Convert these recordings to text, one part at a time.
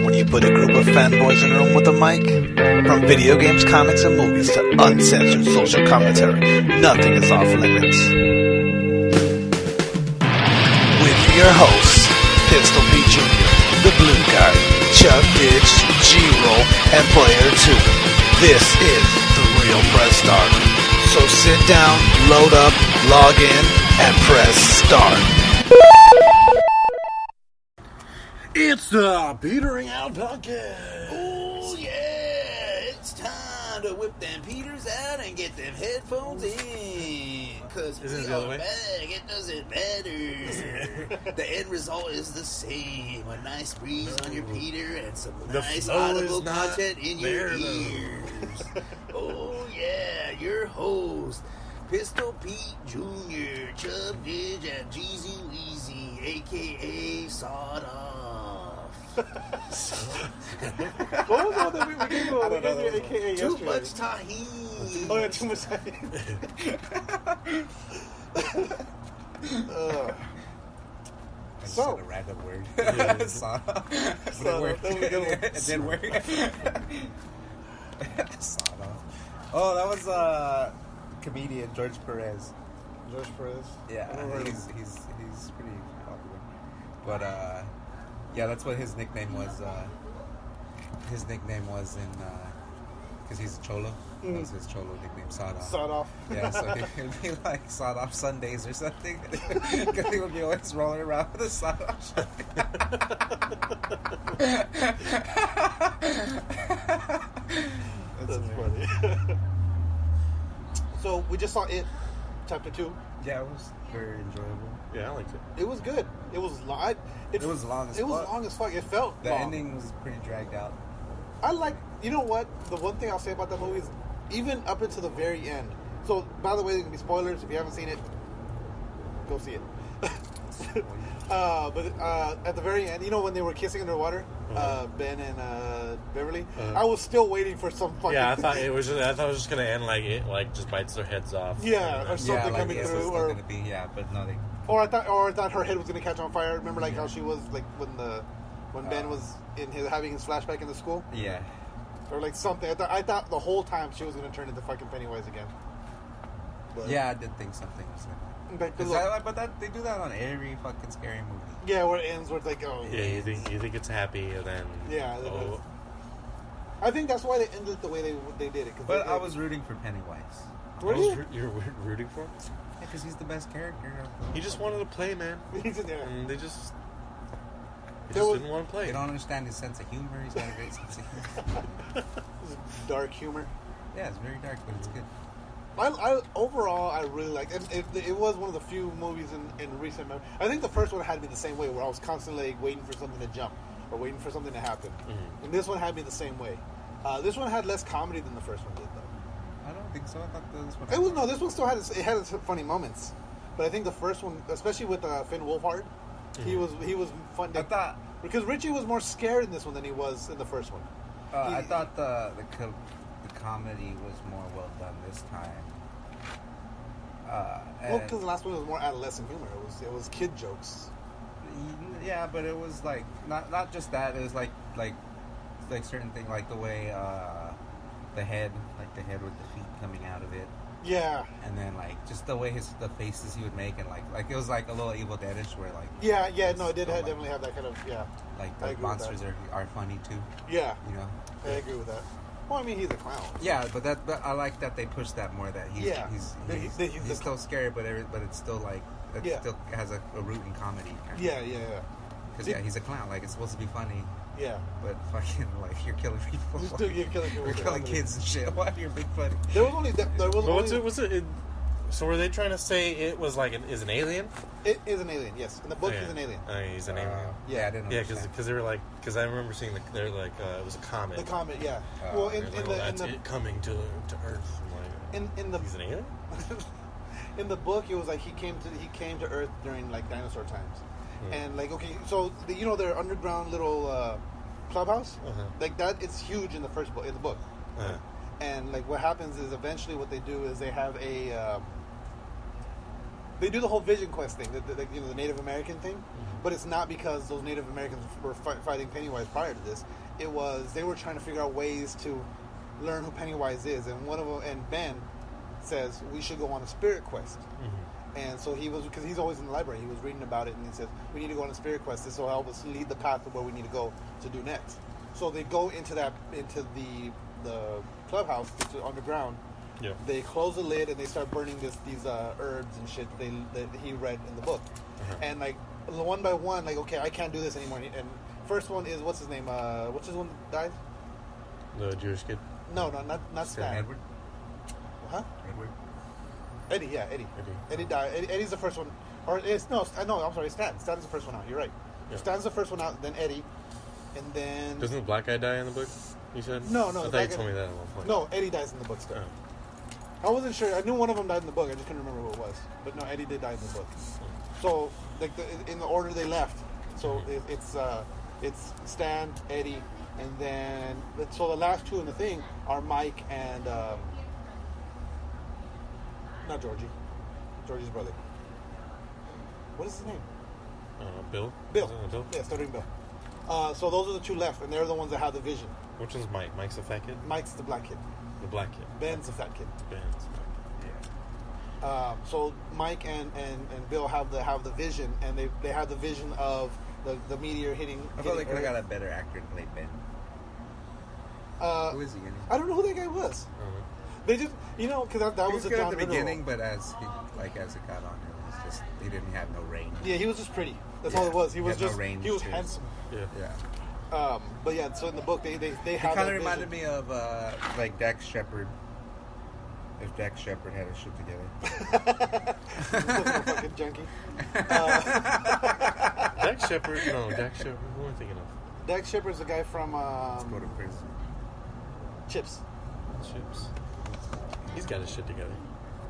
when you put a group of fanboys in a room with a mic? From video games, comics, and movies to uncensored social commentary, nothing is off limits. With your hosts, Pistol Pete Jr., The Blue Guy, Chuck Ditch, G-Roll, and Player 2. This is The Real Press Start. So sit down, load up, log in, and press start. It's the Petering Out Podcast. Oh, yeah. It's time to whip them Peters out and get them headphones in. Because we are back. It does it better. The end result is the same. A nice breeze on your Peter and some nice audible content in your ears. Oh, yeah. Your host, Pistol Pete Jr., Chub Didge, and Jeezy Weezy, a.k.a. Sawed Off. What was all that we gave you? I don't know. AKA Too yesterday. much tahini. Oh, yeah, too much tahini. I just So- said a random word. Saw. But So, it worked. there we go. It did work. Saw. Oh, that was comedian George Perez. George Perez. Yeah, he's pretty popular. But yeah, that's what his nickname was. His nickname was in because he's a cholo. That was his cholo nickname, Sawed Off. Sawed Off. Yeah, so he'd be like Sawed Off Sundays or something. Because he would be always rolling around with a Sawed Off shirt. That's funny. So we just saw It, Chapter 2. Yeah, it was very enjoyable. Yeah, I liked it. It was good. It was long. It was long as It fuck. was long as fuck. It felt The long. ending was pretty dragged out. I like, you know what? The one thing I'll say about that movie is even up until the very end. So, by the way, there's going to be spoilers. If you haven't seen it, go see it. But at the very end, you know when they were kissing underwater, Ben and Beverly, I was still waiting for some fucking... Yeah, I thought it was just gonna end like it just bites their heads off. Yeah, or something like coming it through, was or going to be, but no, they... or I thought her head was gonna catch on fire. Remember, like how she was like when Ben was having his flashback in the school, Yeah. or like something. I thought the whole time she was gonna turn into fucking Pennywise again. But, Yeah, I did think something was like that. But they do that on every fucking scary movie. yeah, where it ends, where it's like, oh, Yeah, you think it's happy, and then yeah. oh, I think that's why they ended it the way they did it. But I was rooting for Pennywise. Were you? you're rooting for him? Yeah, because he's the best character. He just wanted to play, man, He's in there. and they just There was- didn't want to play. They don't understand his sense of humor. He's got a great sense of humor. Dark humor. Yeah, it's very dark, but it's good. Overall, I really liked it. It was one of the few movies in recent memory. I think the first one had me the same way, where I was constantly like, waiting for something to jump or waiting for something to happen. And this one had me the same way. This one had less comedy than the first one did, though. I don't think so. I thought this one... This one still had its funny moments, but I think the first one, especially with Finn Wolfhard, he was fun. I thought... Because Richie was more scared in this one than he was in the first one. I thought the comedy was more well done this time. Well, because the last one was more adolescent humor. It was kid jokes. Yeah, but it was like not just that. It was like certain thing, like the way the head with the feet coming out of it. Yeah. And then like just the way the faces he would make, and like it was like a little Evil Deadish where like Yeah. No, it did definitely have that kind of like I the agree with monsters are funny too. Yeah. You know. I agree with that. Well, I mean, he's a clown. Yeah, but I like that they pushed that more. That he's still scary, but it's still like still has a root in comedy. Yeah. Because he's a clown. Like it's supposed to be funny. Yeah. But fucking like you're killing people. You're killing people. You're killing kids and shit. Why are you being funny? There was only. So were they trying to say it was like is an alien? It is an alien. Yes, in the book, he's an alien. He's an alien. Yeah, I didn't. Yeah, because they were like, because I remember seeing they're like it was a comet. The comet, yeah. Well, in that's the it coming to Earth. I'm like, in the he's an alien. in the book, it was like he came to Earth during like dinosaur times, and like so their underground little clubhouse, like that. It's huge in the first book. In the book, and like what happens is eventually what they do is they have a they do the whole Vision Quest thing, the Native American thing, but it's not because those Native Americans were fighting Pennywise prior to this. It was they were trying to figure out ways to learn who Pennywise is, and one of them, and Ben says we should go on a spirit quest. And so he was, because he's always in the library, he was reading about it, and he says, we need to go on a spirit quest. This will help us lead the path to where we need to go to do next. So they go into the clubhouse, into underground. Yeah. They close the lid, and they start burning these herbs and shit that he read in the book. And, like, one by one, like, okay, I can't do this anymore. And first one is, what's his name? What's his one that died? The Jewish kid? No, not Stan. Edward? Huh? Edward? Eddie. Eddie died. Eddie's the first one. Or it's I'm sorry, Stan. Stan's the first one out. You're right. Yeah. Stan's the first one out, then Eddie, and then Doesn't the black guy die in the book? You said? No. I thought you told me that at one point. No, Eddie dies in the book still. Oh. I wasn't sure. I knew one of them died in the book. I just couldn't remember who it was. But no, Eddie did die in the book. So, like in the order they left. So it's Stan, Eddie, and then so the last two in the thing are Mike and not Georgie. Georgie's brother. What is his name? Bill? Bill. Bill? Yeah, starting Bill. So those are the two left, and they're the ones that have the vision. Which one's Mike? Mike's the fat kid? Mike's the black kid. The black kid. Ben's the fat kid. Ben's the fat Yeah. So Mike and Bill have the vision, and they have the vision of the meteor hitting. I felt they could have Earth. got a better actor to play Ben. Who is he? I don't know who that guy was. kid. They just, because that He was was a good John at the Ritter beginning, role. but as it got on, it was just he didn't have no range. Yeah, he was just pretty. That's Yeah. all it was. He He was had no just range he was to his- handsome. Yeah. Yeah. But yeah, so in the book they He have. kind of reminded me of like Dax Shepard. If Dax Shepard had his shit together. a fucking junkie. Dax Shepard? No, Dax Shepard. Who am I thinking of? Dax Shepard's the guy from Let's go to prison. Chips. Chips. He's got his shit together.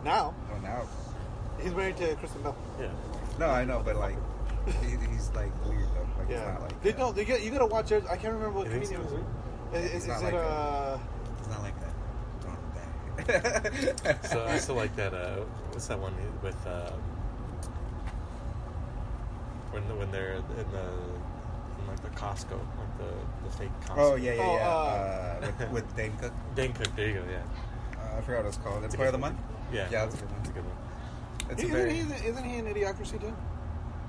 Now Oh, now. he's married to Kristen Bell. Yeah. No, I know, but like, he's like weird though. Like, it's not like. You gotta watch it. I can't remember what You think comedian so? it was. Is It's not it like It's not like that. So I still like that. What's that one with when they're in like the Costco, like the fake Costco. Oh yeah. With Dane Cook. Dane Cook. There you go. Yeah. I forgot what it's called. It's a Employee of good the Month. Yeah. Yeah, that's a good one. That's a good one. It's a very Isn't he in Idiocracy too?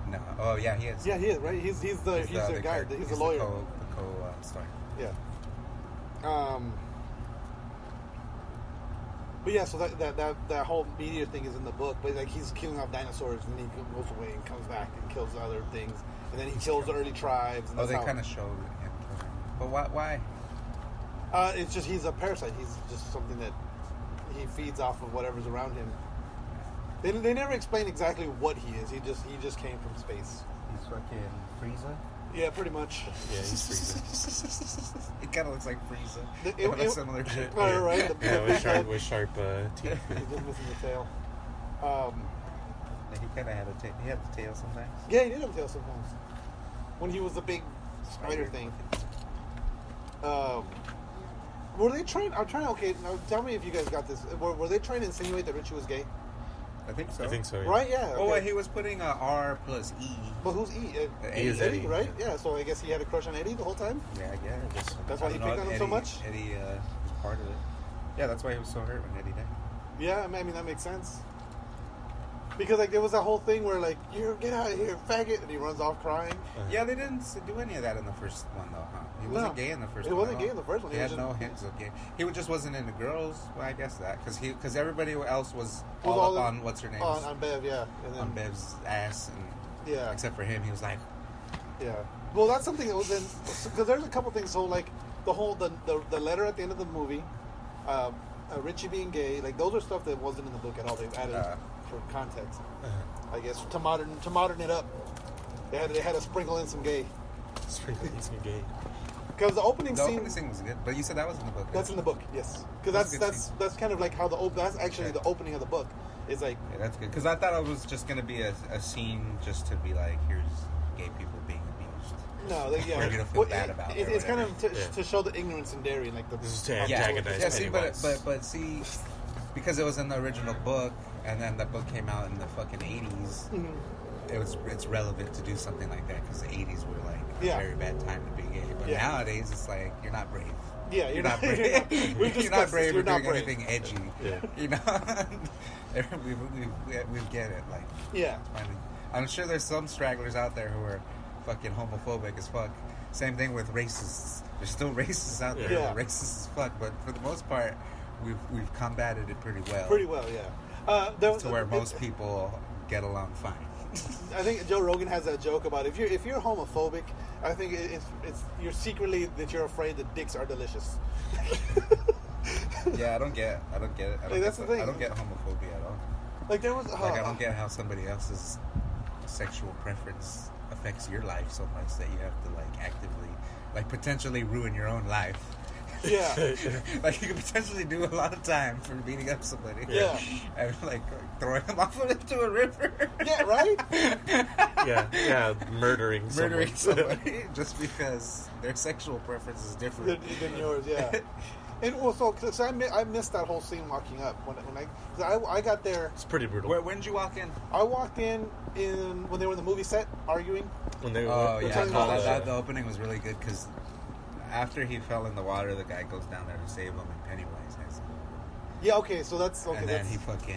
no. Oh yeah, he is. Yeah, he is. Right. He's the guy. character. He's the lawyer. The co-star. Yeah. But yeah, so that whole meteor thing is in the book. But like he's killing off dinosaurs, and then he goes away and comes back and kills other things, and then he kills the early tribes. And Oh, that's they how- kind of showed him. But why? It's just he's a parasite. He's just something that he feeds off of whatever's around him. They never explain exactly what he is. He just came from space. He's fucking Frieza. Yeah, pretty much. Yeah, he's Frieza. It kind of looks like Frieza. It- But it- similar shit. Right. The Yeah, big head. with sharp teeth. He's just missing the tail. He kind of had a tail. He had the tail sometimes. Yeah, he did have a tail sometimes. When he was the big spider thing. Were they trying? Okay, now tell me if you guys got this. Were they trying to insinuate that Richie was gay? I think so. I think so. Yeah. Right? Yeah. Oh, okay. he was putting R plus E. But who's E? E is Eddie, Eddie. right? Yeah. So I guess he had a crush on Eddie the whole time. Yeah, I guess. That's why I he don't know picked on if him so much? Eddie was part of it. Yeah, that's why he was so hurt when Eddie died. Yeah, I mean that makes sense. Because like there was that whole thing where like you get out of here, faggot, and he runs off crying. Yeah, they didn't do any of that in the first one, though, huh? He wasn't No. gay in the first He one. wasn't at gay all. in the first one. He He had was no just- hints of gay. He just wasn't into girls. Well, I guess that. Because everybody else was Was all all up in- on what's her name? On Bev, yeah, and then On Bev's ass. And yeah, except for him, he was like, yeah. Well, that's something that was in because there's a couple things. So like the whole the letter at the end of the movie, Richie being gay, like those are stuff that wasn't in the book at all. They've added for context, I guess, to modern it up. They had to sprinkle in some gay Sprinkling some gay. because the opening the scene. opening scene was good. But you said that was in the book. That's in the book, yes. Because That's a good that's kind of like how that's actually the opening of the book. Is like Yeah, that's good. Because I thought it was just going to be a scene just to be like, here's gay people being abused. no, like, yeah. Or you're gonna feel bad about it or It's kind whatever. of to show the ignorance in dairy, like the This is to Yeah, antagonize yeah. See, Pennywise. but see, because it was in the original book, and then the book came out in the fucking 80s. It's relevant to do something like that because the 80s were like a very bad time to be gay. But nowadays, it's like you're not brave. Yeah, you're not brave. You're not brave for doing brave. anything edgy. Yeah. You know, we get it. Like, finally, I'm sure there's some stragglers out there who are fucking homophobic as fuck. Same thing with racists. There's still racists out there who are racist as fuck. But for the most part, we've combated it pretty well. Pretty well, yeah. To where most people get along fine. I think Joe Rogan has that joke about if you're homophobic, I think it's you're secretly that you're afraid that dicks are delicious. Yeah, I don't get it. That's the thing. I don't get homophobia at all. Like there was I don't get how somebody else's sexual preference affects your life so much that you have to like actively, like potentially ruin your own life. Yeah. Like you could potentially do a lot of time for beating up somebody. Yeah. And like throwing them off into a river. Yeah, right? Yeah, murdering somebody just because their sexual preference is different than yours, yeah. And also, cause I missed that whole scene walking up when I got there. It's pretty brutal. When did you walk in? I walked in when they were in the movie set arguing. When they the opening was really good because after he fell in the water, the guy goes down there to save him, and Pennywise has him. Yeah, okay, so that's okay. And then he's like,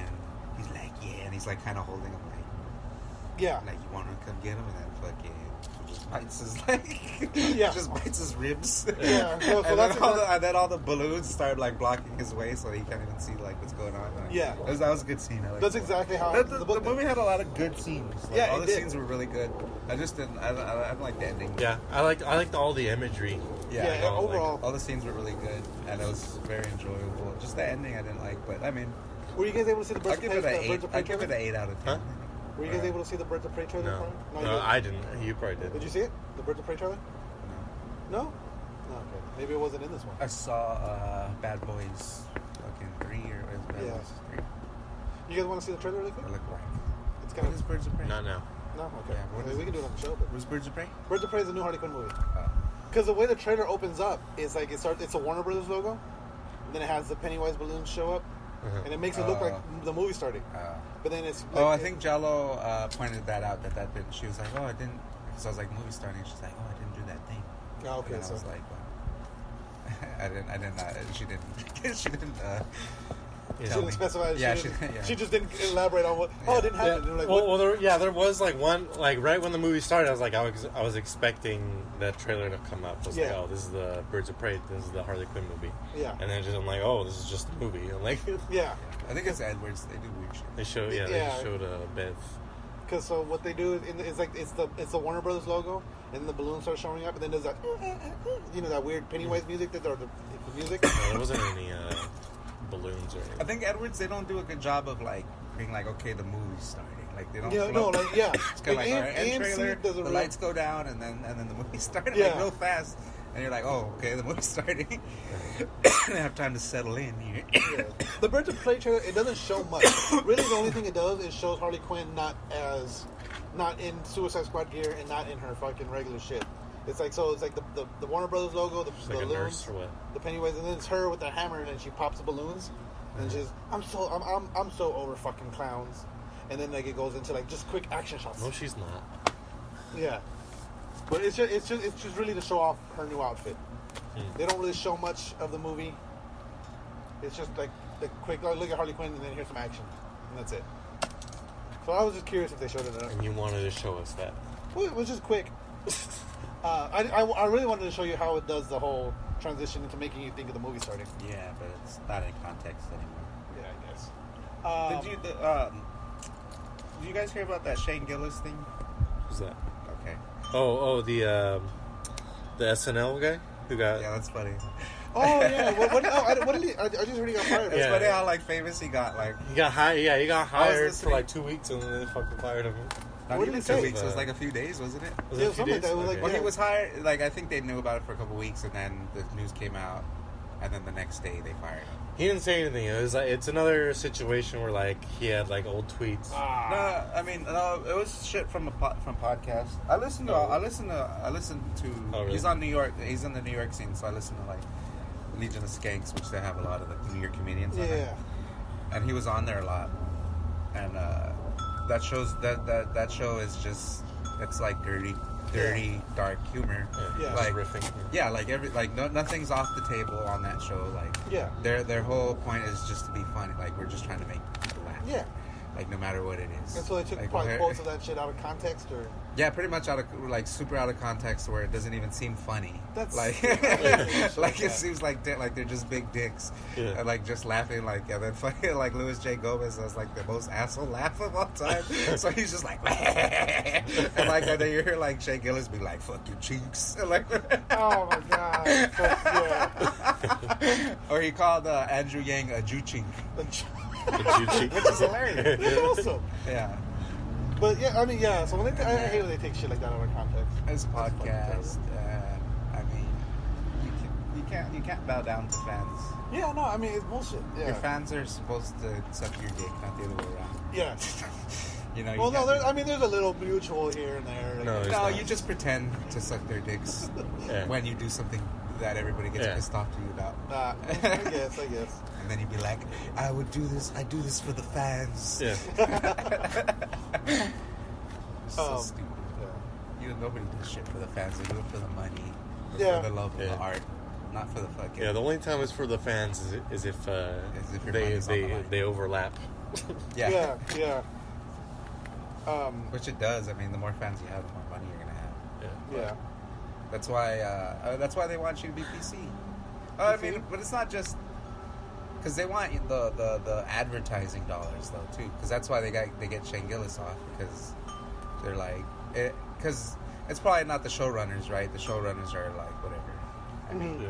and he's like kind of holding him like, like you want to come get him, and then fucking just bites his leg, just bites his ribs. Yeah, so and then all the balloons start like blocking his way, so he can't even see like what's going on. That was a good scene. That's exactly how the movie had a lot of good scenes. Like, all the scenes were really good. I just didn't. I don't like the ending. Yeah, I liked all the imagery. Yeah, overall, like, all the scenes were really good, and it was very enjoyable. Just the ending I didn't like, but I mean, were you guys able to see the Birds of Prey? I'd give it an 8 out of 10. Huh? Were you guys able to see the Birds of Prey trailer? No, I didn't. You probably did. Did you see it? The Birds of Prey trailer? No. No? No. Okay. Maybe it wasn't in this one. I saw Bad Boys fucking 3 or Bad Boys 3. You guys want to see the trailer really quick? I look right. It's kind of Birds of Prey. Not now. No. Okay. Yeah, we can do it on the show. But what's Birds of Prey? Birds of Prey is a new Harley Quinn movie. Because the way the trailer opens up is like it's a Warner Brothers logo, and then it has the Pennywise balloons show up, and it makes it look like the movie starting. But then it's like, I think Jello pointed that out that didn't. She was like, I didn't. Because I was like, movie starting. She's like, I didn't do that thing. Oh, okay. And I was like, I didn't. She didn't. She didn't. She didn't specify. Yeah, she just didn't elaborate on what. Oh, it didn't happen. Yeah. Like, there was like one, like right when the movie started, I was expecting that trailer to come up. I was like, oh, this is the Birds of Prey. This is the Harley Quinn movie. Yeah. And then I'm like, oh, this is just a movie. I'm like, yeah. I think it's Edwards. They do weird shit. They showed, they showed Beth. Because so what they do is like it's the Warner Brothers logo, and then the balloons start showing up, and then there's that that weird Pennywise music the music. No, there wasn't any balloons or anything. I think Edwards, they don't do a good job of like being like, okay, the movie's starting. Like they don't. It's kind of like, all right, end trailer, the lights go down, and then the movie started like real fast, and you're like, oh, okay, the movie's starting. They have time to settle in here. The Birds of Prey trailer, it doesn't show much. Really, the only thing it does is shows Harley Quinn not in Suicide Squad gear and not in her fucking regular shit. It's like the Warner Brothers logo, the like balloons, the Pennywise, and then it's her with the hammer, and then she pops the balloons, and she's I'm so over fucking clowns, and then like it goes into like just quick action shots. No, she's not. Yeah, but it's just really to show off her new outfit. They don't really show much of the movie. It's just like the quick look at Harley Quinn, and then here's some action, and that's it. So I was just curious if they showed it enough. And you wanted to show us that? Well, it was just quick. I really wanted to show you how it does the whole transition into making you think of the movie starting. Yeah, but it's not in context anymore. Yeah, I guess. Did you guys hear about that Shane Gillis thing? Who's that? Okay. Oh, the SNL guy who got. Yeah, that's funny. Oh yeah. What did he? I just heard he got fired. It's funny how like famous he got. Like he got hired. Yeah, he got hired for like 2 weeks, and then they fucking fired him. Not even 2 weeks. It was like a few days, wasn't it? Was it a few days? Like that. Well, he was hired. Like I think they knew about it for a couple weeks, and then the news came out, and then the next day they fired him. He didn't say anything. It was like it's another situation where like he had like old tweets. No, I mean it was shit from podcasts. I listen to. Oh, really? He's on New York. He's in the New York scene, so I listen to like Legion of Skanks, which they have a lot of the New York comedians on it. and he was on there a lot. And that show is just, it's like dirty, dark humor. Yeah. Like riffing. Yeah, like nothing's off the table on that show. Like their whole point is just to be funny. Like we're just trying to make people laugh. Yeah. Like no matter what it is. And so they took like, probably quotes of that shit out of context, or yeah, pretty much out of super out of context where it doesn't even seem funny. That's like it seems like they're just big dicks and like just laughing and then fucking like Louis J. Gomez has like the most asshole laugh of all time. So he's just like and then you hear like Shea Gillis be like "fuck your cheeks" and like oh my god, or he called Andrew Yang a Juching. Which is hilarious. That's awesome. Yeah. But yeah, I mean, yeah. So when I hate when they take shit like that out of context. It's a podcast. I mean, you can't bow down to fans. Yeah, no. I mean, it's bullshit. Yeah. Your fans are supposed to suck your dick, not the other way around. Yeah. You know. Well, no. There's a little mutual here and there. No, you just pretend to suck their dicks when you do something that everybody gets pissed off to you about. I guess. And then you'd be like, I do this for the fans. Yeah. So stupid. Yeah. Nobody does shit for the fans. They do it for the money. Or for the love of the art. Not for the fucking... Yeah, the only time it's for the fans is if they overlap. Yeah. Which it does. I mean, the more fans you have, the more money you're going to have. Yeah. That's why they want you to be PC. I mean, but it's not just because they want the advertising dollars though too. Because that's why they get Shane Gillis off, because they're like because it's probably not the showrunners, right? The showrunners are like whatever. I mean,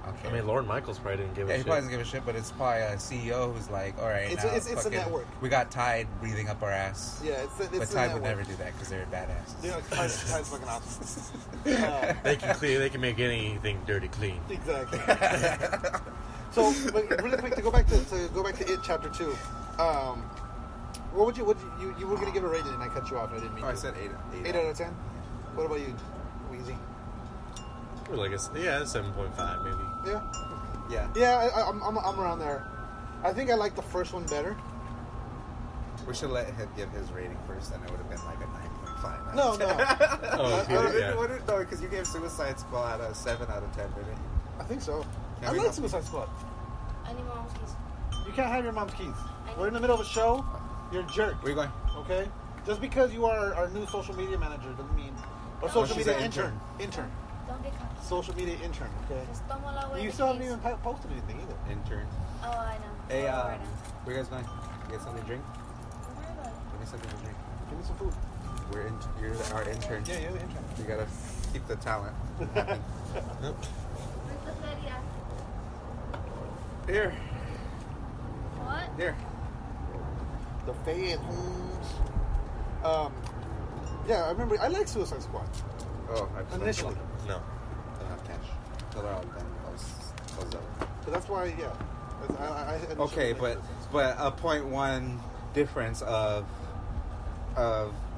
okay. I mean, Lorne Michaels probably didn't give a shit. He probably doesn't give a shit, but it's probably a CEO who's like, all right, it's a network. We got Tide breathing up our ass. Yeah, but Tide would never do that because they're badasses. Yeah, Tide's fucking awesome. They can make anything dirty clean. Exactly. So, really quick to go back to It Chapter 2. What would you were gonna give a rating and I cut you off. I didn't mean. I said 8. 8 out of 10. What about you, Weezy? Like 7.5 maybe. Yeah. I'm around there. I think I like the first one better. We should let him give his rating first, and it would have been like a 9.5. No. No, because you gave Suicide Squad a 7 out of 10, didn't you? I think so. I like Suicide Squad. I need my mom's keys. You can't have your mom's keys. We're in the middle of a show. You're a jerk. Where are you going? Okay? Just because you are our new social media manager doesn't mean... Or social media intern. Intern. Don't get caught. Social media intern, okay? Just tomo la way. You still haven't even posted anything either. Intern. Oh, I know. Hey, right now. where you guys going? You get something to drink? Don't worry about it. Give me something to drink. Give me some food. You're our intern. Yeah, you're the intern. You gotta keep the talent. Where's the feria? Here. What? Here. The Fayette Homes. Yeah, I remember. I like Suicide Squad. Oh, initially. No. Don't have cash. They're all done. Close up. But that's why, yeah. I Okay, but a 0.1 difference of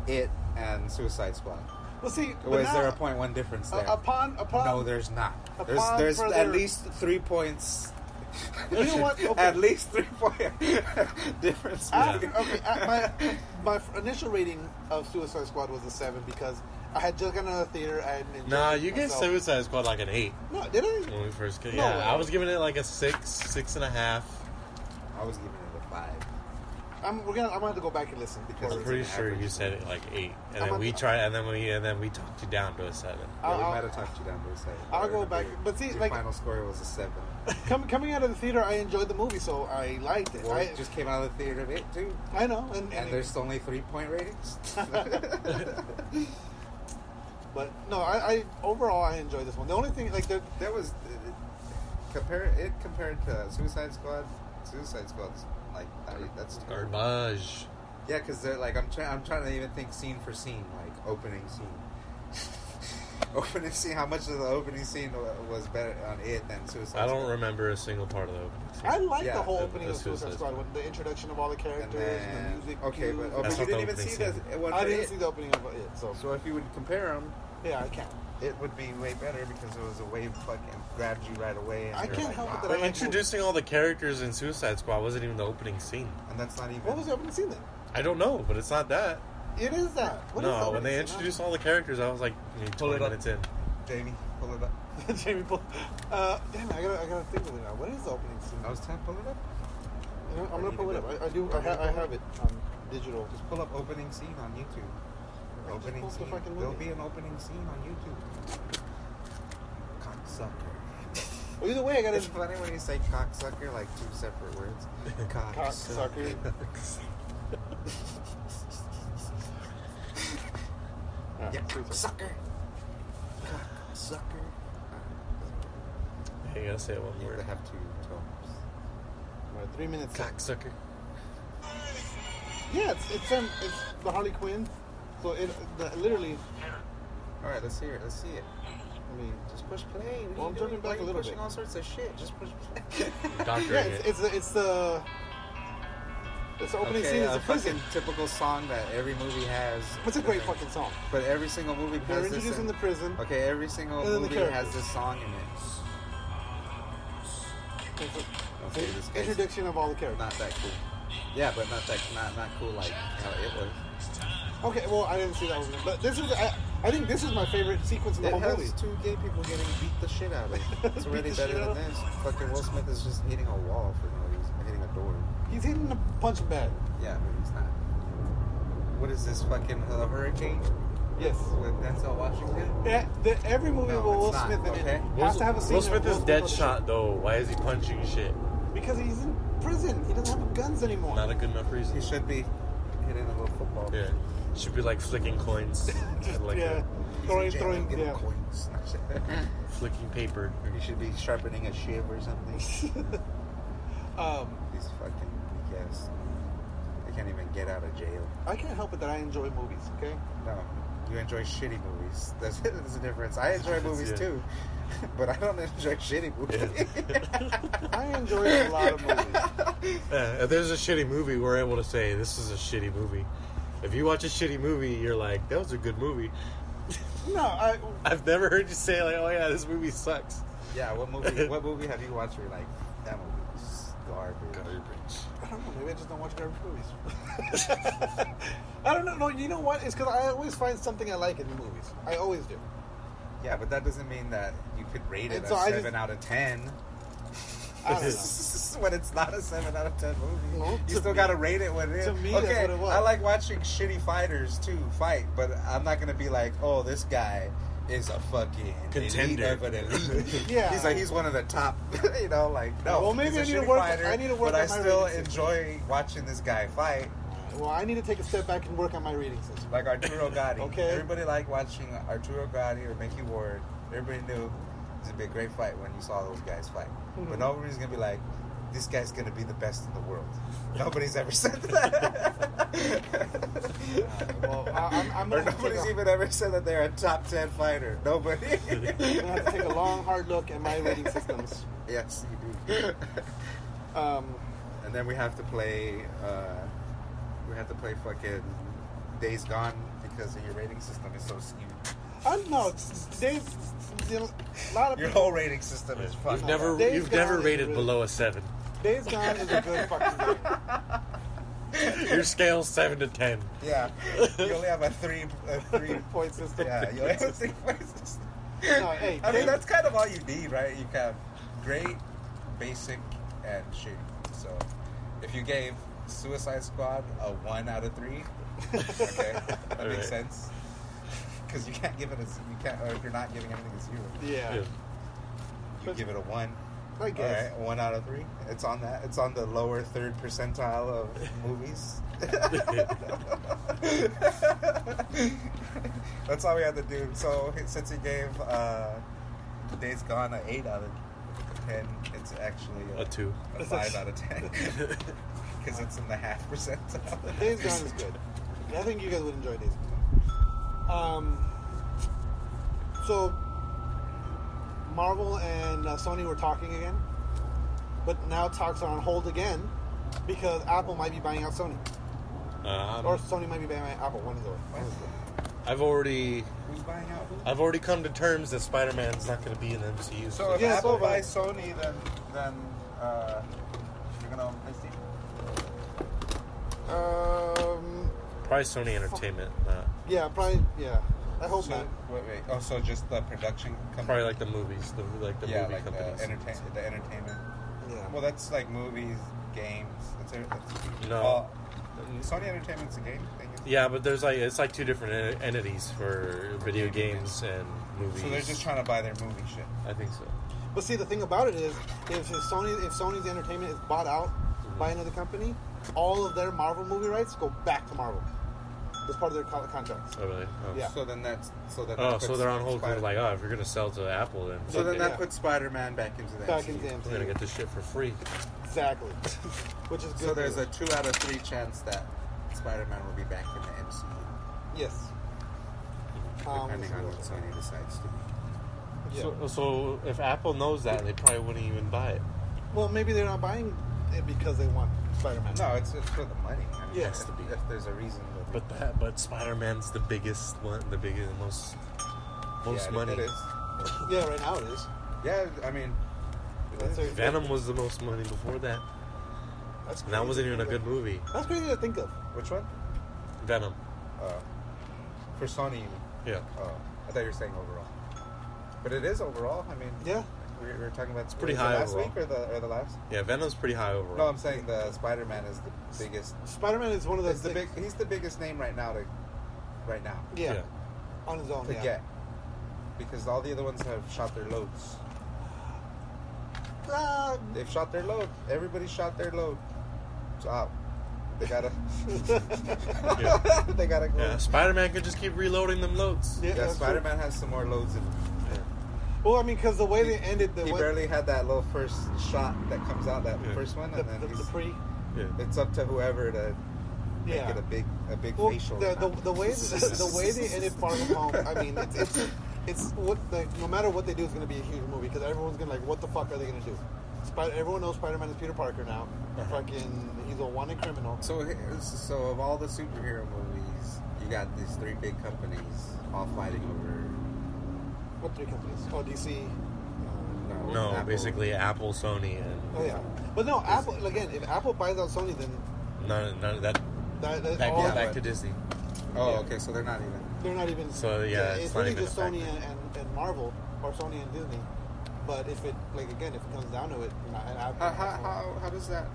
it and Suicide Squad. Well, see, Was there a 0.1 difference there? Upon no, there's not. upon There's further- at least 3 points. You know what? Okay. At least 3 point difference. My initial rating of Suicide Squad was a 7 because I had just gotten out of the theater and Nah, you gave Suicide Squad like an 8. No, did I? When we first came. No Yeah, way. I was giving it like a 6.5. I was giving it a 5. I'm gonna have to go back and listen because I'm pretty sure you said it like 8, and then we talked you down to a 7. We might have talked you down to a 7. I'll go back, but see, Your like final score was a 7. coming out of the theater, I enjoyed the movie, so I liked it. Well, it just came out of the theater of it too. I know, and there's only 3-point ratings. But no, I overall I enjoyed this one. The only thing like that was compared to Suicide Squad. Suicide Squad's like that's Garbage. Yeah, because they're like I'm trying to even think scene for scene, like opening scene. Opening scene. How much of the opening scene was better on it than Suicide? I don't Squad? remember a single part of the opening scene. I like the whole the opening of Suicide Squad with the introduction of all the characters and the music. Okay, but That's you not didn't the even see opening the one. I for didn't it. see the opening of it, so if you would compare them, yeah, I can. it would be way better because it was a wave fucking grabbed you right away. And I you're can't like, help it wow. that But I like introducing all the characters in Suicide Squad wasn't even the opening scene. And that's not even. What was the opening scene then? I don't know, but it's not that. It is that. What is the No, when opening they scene? introduced all the characters, I was like, Pull 20 it up. minutes in. Jamie, pull it up. Jamie Bull. Damn it, I gotta think of it now. What is the opening scene? I was telling pull it up. You know, I'm Or gonna pull you it can up. do it. I have it on digital. Just pull up opening scene on YouTube. Just Opening post the scene. fucking There'll movie. be an opening scene on YouTube. Cocksucker. Well, either way, I gotta. It's funny when you say cocksucker like two separate words. Cocksucker. Yeah, Sucker. sucker. Sucker. Hey, you gotta say it one You word. gotta have two tones. Alright, 3 minutes. Cocksucker. Yeah, it's the Harley Quinn. So literally, All right, let's hear it. Let's see it. I mean, Just push play. Well, I'm jumping back a little pushing bit. all sorts of shit. Just push play. Doctor. yeah, it's the opening scene is a the prison. fucking typical song that every movie has. It's a great fucking song. But every single movie They're has this. introducing the prison. Okay, every single And then the movie has characters. this song in it. It's Okay, this guy's introduction of all the characters. not that cool. Yeah, but not cool like how it was. Okay, well, I didn't see that one, but this is I think this is my favorite sequence in the It whole has movie. two gay people getting beat the shit out of. It's already Beat the better shit than out. this. Fucking Will Smith is just hitting a wall for no reason, hitting a door. He's hitting a punch bag. Yeah, but he's not. What is this fucking hurricane Yes. with Denzel Washington? Yeah, every movie No, with Will it's not, Smith in okay? it has to have a scene. Will of Smith is Will dead Smith shot though. Why is he punching shit? because he's in prison. He doesn't have guns anymore. Not a good enough reason. He should be hitting a little football. Yeah, should be like flicking coins, like yeah, He's in jail and getting yeah. coins. flicking paper. He should be sharpening a shiv or something. These fucking weak ass. They can't even get out of jail. I can't help it that I enjoy movies. Okay. No, you enjoy shitty movies. There's a difference. I enjoy movies Yeah. too, but I don't enjoy shitty movies. I enjoy a lot of movies. If there's a shitty movie, we're able to say this is a shitty movie. If you watch a shitty movie, you're like, that was a good movie. No, I've never heard you say like, oh yeah, this movie sucks. Yeah, what movie have you watched where you're like, that movie's garbage? I don't know. Maybe I just don't watch garbage movies. I don't know. No, you know what? It's because I always find something I like in the movies. I always do. Yeah, but that doesn't mean that you could rate it And a so I 7 out of 10. I don't know. When it's not a 7 out of 10 movie. No, You to still me- gotta rate it when it is. to me, that's okay, what it was. I like watching shitty fighters too fight, but I'm not gonna be like, oh, this guy is a fucking Contender. elite of an elite. Yeah. he's one of the top. You know, like no. Well, maybe he's a I need to shitty work- fighter, I need to work but I on my still rating system. enjoy watching this guy fight. Well, I need to take a step back and work on my reading system. Like Arturo Gotti. Okay. Everybody liked watching Arturo Gotti or Mickey Ward. Everybody knew it was gonna be a great fight when you saw those guys fight. Mm-hmm. But nobody's gonna be like, this guy's gonna be the best in the world. Nobody's ever said that. Well, I'm or gonna have to nobody's take a- even ever said that they're a top 10 fighter. Nobody. I'm gonna have to take a long, hard look at my rating systems. Yes, you do. And then we have to play. Fucking Days Gone because your rating system is so skewed. No, a lot of Your people. whole rating system is fucked. Days You've never Gone is rated really- below a 7. Days Gone is a good fucking game. Your scale's 7 to 10. Yeah, you only have a three Point system. Yeah, you only have a 3-point system. No, hey, I mean Days- that's kind of all you need, right? You have great, basic, and shitty. So, if you gave Suicide Squad a 1 out of 3, okay, that Alright. makes sense. Because you can't give it or if you're not giving anything a 0, Yeah. you But- give it a 1. I guess. All right, 1 out of 3. It's on that. It's on the lower 3rd percentile of movies. That's all we had to do. So since he gave Days Gone an 8 out of 10, it's actually A 2. a 5 out of 10 because it's in the half percentile. Days Gone is good. I think you guys would enjoy Days Gone. So Marvel and Sony were talking again, but now talks are on hold again because Apple might be buying out Sony, or Sony might be buying out Apple. One is the way. I've already Who's buying out who? I've already come to terms that Spider-Man's not going to be in the MCU. So if Yeah, Apple so buys Sony, then you're gonna own PlayStation. Probably Sony Entertainment. Yeah, probably. Yeah, I hope So not. wait. Oh, so just the production company? Probably like the movies, the movie companies. The entertainment. Yeah. Well, that's like movies, games. That's No. Sony Entertainment's a game thing. Yeah, but it's like two different entities for video games and movies. So they're just trying to buy their movie shit. I think so. But see, the thing about it is, if Sony's entertainment is bought out by another company, all of their Marvel movie rights go back to Marvel. That's part of their contracts. Oh really? Oh. Yeah. So then that So they're on hold because like, if you're gonna sell to Apple, then So then that Yeah. puts Spider-Man back into the Back MCU. into the we're MCU. gonna get this shit for free. Exactly. Which is good. So there's a news. 2 out of 3 chance that Spider-Man will be back in the MCU, Yes. depending on what Sony decides to do. Yeah. So if Apple knows that, they probably wouldn't even buy it. Well, maybe they're not buying it because they want Spider-Man. No, it's for the money. I mean, Yeah. if there's a reason. But Spider-Man's the biggest one, the most Yeah, money. It is. Yeah, right now it is. Yeah, I mean, That's a- Venom was the most money before that, That's and that crazy wasn't to even a think good of. movie. That's crazy to think of. which one? Venom. For Sony, you mean? Yeah. I thought you were saying overall. But it is overall. I mean, Yeah. we were talking about It's pretty was it high last overall. week or the last. Yeah, Venom's pretty high overall. No, I'm saying the Spider-Man is the biggest. Spider-Man is one of those. He's the biggest name right now. Yeah. On his own. To Yeah. get, because all the other ones have shot their loads. They've shot their load. Everybody shot their load. It's out. They gotta. Yeah. They gotta go. Yeah, Spider-Man could just keep reloading them loads. Yeah, Yeah, that's true. Spider-Man has some more loads. Well, I mean, because the way they ended He barely had that little first shot that comes out, that first one, and then the pre. Yeah. it's up to whoever to make Yeah. it a big Well, facial. the way they ended Far From Home, I mean, it's what no matter what they do, it's going to be a huge movie because everyone's going to like, what the fuck are they going to do? Everyone knows Spider-Man is Peter Parker now. Fucking, he's a wanted criminal. So of all the superhero movies, you got these 3 big companies all fighting over. What 3 companies? Oh, DC. No, Apple. basically Apple, Sony, and Oh yeah, but no, Apple again. If Apple buys out Sony, then none of that. that's Back, all. back to Disney. Oh, Yeah. okay, so they're not even. They're not even. So, yeah, it's it's not really even just a Sony factor. and Marvel, or Sony and Disney. But if it if it comes down to it, and Apple, How does that?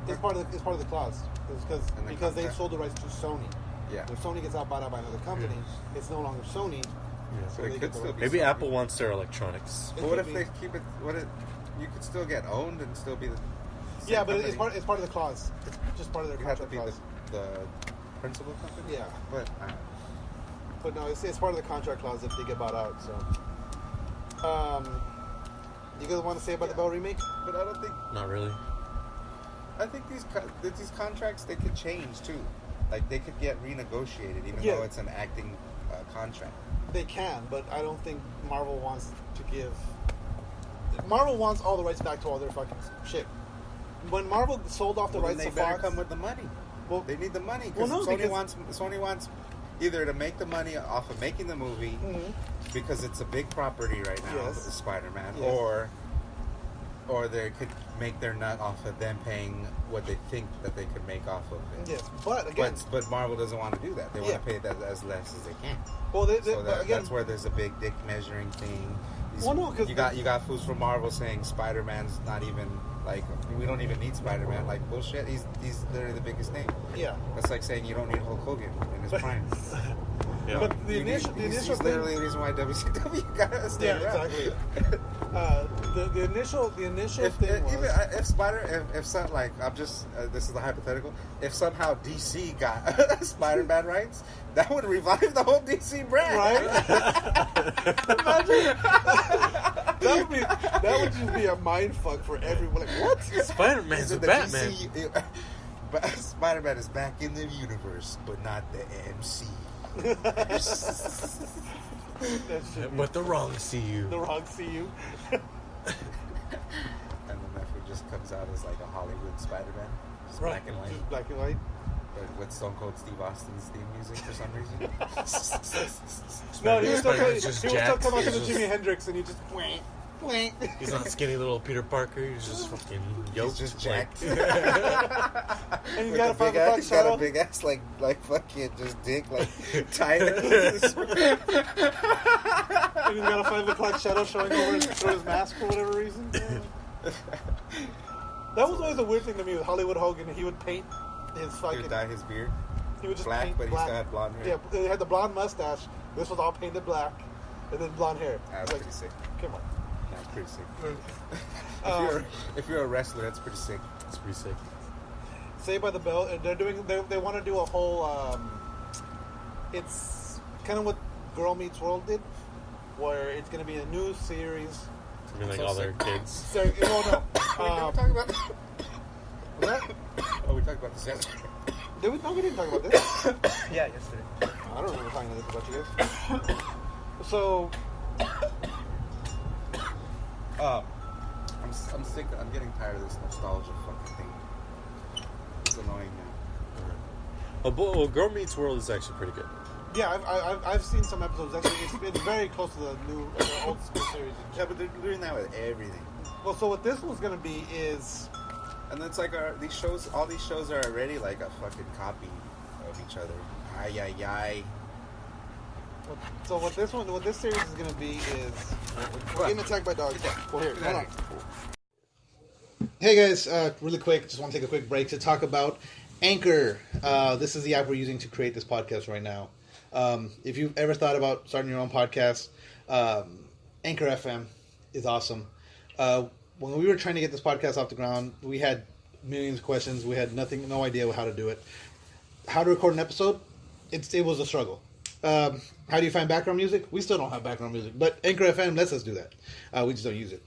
it's part of the clause. And the Because they contract. sold the rights to Sony. Yeah. If Sony gets bought out by another company, it's no longer Sony. So they it get could the still rights. be Maybe Sony. Apple wants their electronics. It But what could if be. they keep it? You could still get owned and still be the. same Yeah, but company. it's part of the clause. It's just part of their You have to contract be clause. the principal company. Yeah. But But no, it's part of the contract clause if they get bought out. So, you guys want to say about the Bell remake? but I don't think. Not really. I think these contracts they could change too. Like they could get renegotiated, even Yeah. though it's an acting contract. They can, but I don't think Marvel wants to give. Marvel wants all the rights back to all their fucking shit. When Marvel sold off the Well, rights then to they better Fox, come with the money. well, They need the money Well, no, Sony because- wants either to make the money off of making the movie because it's a big property right now, Yes. Spider-Man, Yes. or they could make their nut off of them paying what they think that they could make off of it. yes, but again, But Marvel doesn't want to do that. They want Yeah. to pay that as less as they can. well, So but again, that's where there's a big dick measuring thing. Well, no, 'cause you got fools from Marvel saying Spider-Man's not even like we don't even need Spider-Man. Like bullshit. He's literally the biggest name. yeah. That's like saying you don't need Hulk Hogan in his prime. Yeah. But the initial he's thing, literally the reason why WCW got stay yeah, around. exactly. The initial If thing was, even if some like I'm just this is the hypothetical. If somehow DC got Spider-Man rights, that would revive the whole DC brand, right? Imagine. that would just be a mind fuck for everyone. Like, what? Spider-Man's a The Batman. DC but Spider-Man is back in the universe, but not the MC. That shit. But the wrong CU. The wrong CU. And then that food just comes out as like a Hollywood Spider-Man, just black and white. Just black and white. but with Stone Cold Steve Austin's theme music for some reason. No, he was still Just coming jacked. out to He's the just- Jimi Hendrix, and he just wait. He's not skinny little Peter Parker. He's just fucking yoked. He's just jacked. And he's got a 5 He's o'clock got a shadow. big ass, like fucking just dick, like tight. And he's got a 5 o'clock shadow showing over through his mask for whatever reason. Yeah. That was always a weird thing to me with Hollywood Hogan. He would paint his He fucking. would dye his beard He would just black, paint but he black. still had blonde hair. Yeah, he had the blonde mustache. This was all painted black, and then blonde hair. That's Like, pretty sick. come on. That's pretty sick. Um, If you're a wrestler, that's pretty sick. It's pretty sick. Saved by the Bell. And they want to do a whole. It's kind of what Girl Meets World did, where it's going to be a new series. I mean, like all their kids. So, no. Talk about What? Oh, we talked about this yesterday. Did we? No, we didn't talk about this. Yeah, yesterday. I don't remember talking about this about you guys. So, I'm sick. I'm getting tired of this nostalgia fucking thing. It's annoying now. Well, Girl Meets World is actually pretty good. yeah, I've seen some episodes. Actually, it's very close to the old school series. Yeah, but they're doing that with everything. Well, so what this one's going to be is. And it's like these shows. All these shows are already like a fucking copy of each other. Ay ay ay. So what this series is going to be is we're getting attacked by dogs. Well, here, hold on. Hey guys, really quick, just want to take a quick break to talk about Anchor. This is the app we're using to create this podcast right now. If you've ever thought about starting your own podcast, Anchor FM is awesome. When we were trying to get this podcast off the ground, we had millions of questions. We had no idea how to do it. How to record an episode? It was a struggle. How do you find background music? We still don't have background music, but Anchor FM lets us do that. We just don't use it.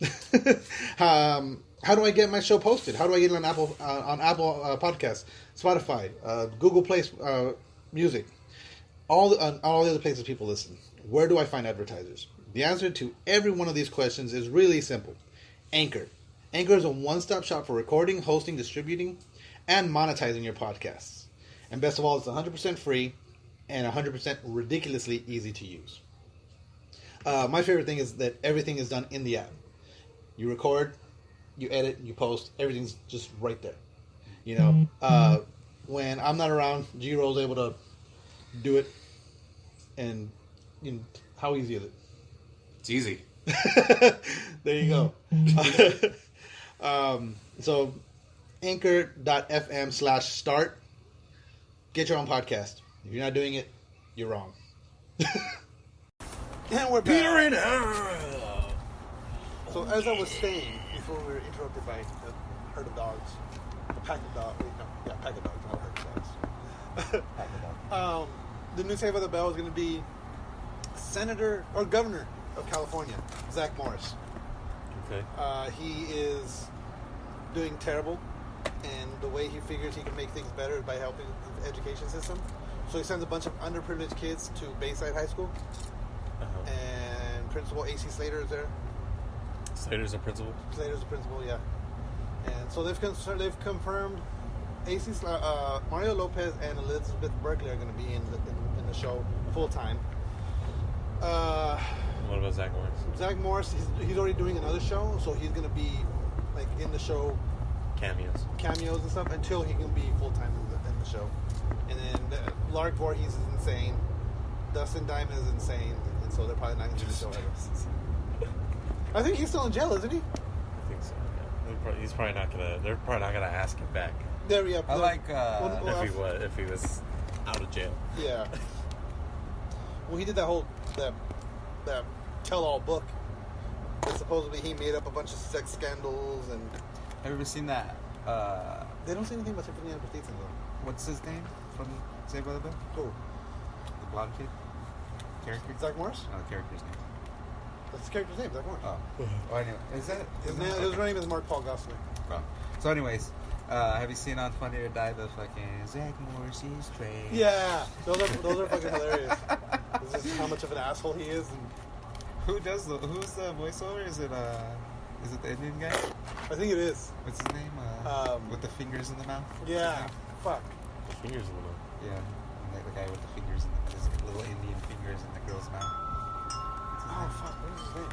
How do I get my show posted? How do I get it on Apple Podcasts, Spotify, Google Play Music, all the other places people listen? Where do I find advertisers? The answer to every one of these questions is really simple. Anchor. Anchor is a one-stop shop for recording, hosting, distributing, and monetizing your podcasts. And best of all, it's 100% free and 100% ridiculously easy to use. My favorite thing is that everything is done in the app. You record, you edit, you post, everything's just right there. You know, when I'm not around, G-Roll's able to do it. And you know, how easy is it? It's easy. There you go. So anchor.fm/start. Get your own podcast. If you're not doing it, you're wrong. And we're back. Peter in hell. So as I was saying before we were interrupted by a herd of dogs, a pack of dogs. Wait, no, yeah, pack of dogs, not a herd of dogs. The new Saved by the Bell is going to be Senator or Governor of California, Zach Morris. Okay. He is doing terrible, and the way he figures he can make things better is by helping the education system. So he sends a bunch of underprivileged kids to Bayside High School, and Principal A.C. Slater is there. Slater's a principal. Slater's the principal, yeah. And so they've confirmed A.C. Mario Lopez and Elizabeth Berkley are going to be in the show full time. What about Zach Morris? Zach Morris, he's already doing another show, so he's going to be like in the show. Cameos. Cameos and stuff until he can be full time in the show. And then Lark Voorhees is insane. Dustin Diamond is insane, and so they're probably not going to do the show ever. I think he's still in jail, isn't he? I think so. Yeah. He's probably not gonna. They're probably not gonna ask him back There we go. I like. if he was out of jail. Yeah. Well, he did that tell-all book that supposedly he made up a bunch of sex scandals and. Have you ever seen that? They don't say anything about Tiffany and Batista though. What's his name from Saved by the Bell? Who? The blonde kid. Character. Zach Morris? No, the character's name. That's the character's name, Zach Morris. Oh. Anyway, is that His okay. name is Mark Paul Gosselaar. Oh. So, anyways, have you seen on Funny or Die the fucking Zach Morris's train? Yeah, those are fucking hilarious. This is how much of an asshole he is. And Who's the voiceover? Is it the Indian guy? I think it is. What's his name? With the fingers in the mouth. Yeah. Fuck. The fingers in the mouth. Yeah, and the guy with the fingers, his little Indian fingers in the girl's mouth. Oh fuck! What is his name?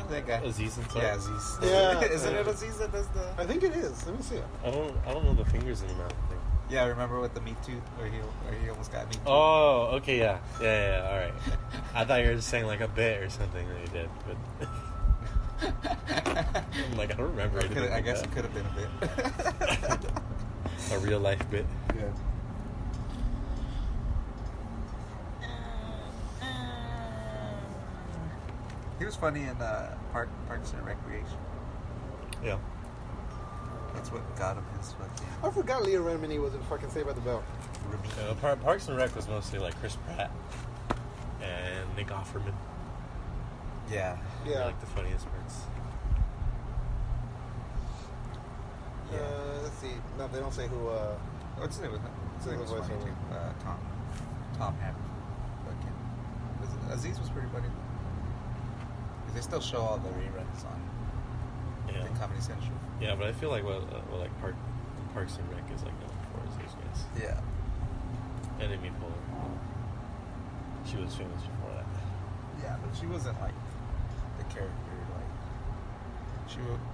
That guy. Aziz Ansari? Yeah, Aziz. Yeah. Isn't it Aziz that does the... I think it is. Let me see it. I don't know the fingers in the mouth thing. Yeah, remember with the meat tooth where he almost got meat tooth? Oh, okay, yeah. Yeah, all right. I thought you were just saying like a bit or something that he did, but I'm like, I don't remember anything I like guess that. it could have been a bit. A real life bit. Yeah. He was funny in Parks and Recreation. Yeah. That's what got him his fucking... I forgot Leah Remini was in fucking Saved by the Bell. Parks and Rec was mostly like Chris Pratt and Nick Offerman. Yeah. They're like the funniest parts. Yeah. Let's see. No, they don't say who. What's his name with him? What's his name was with funny voiceover? too. Tom Hanks. Fucking... Aziz was pretty funny. Because they still show all the reruns on the Comedy Central. Yeah, but I feel like what like Parks and Rec is like known for is those guys. Yeah. And Amy Poehler. She was famous before that. Yeah, but she wasn't like the character. Like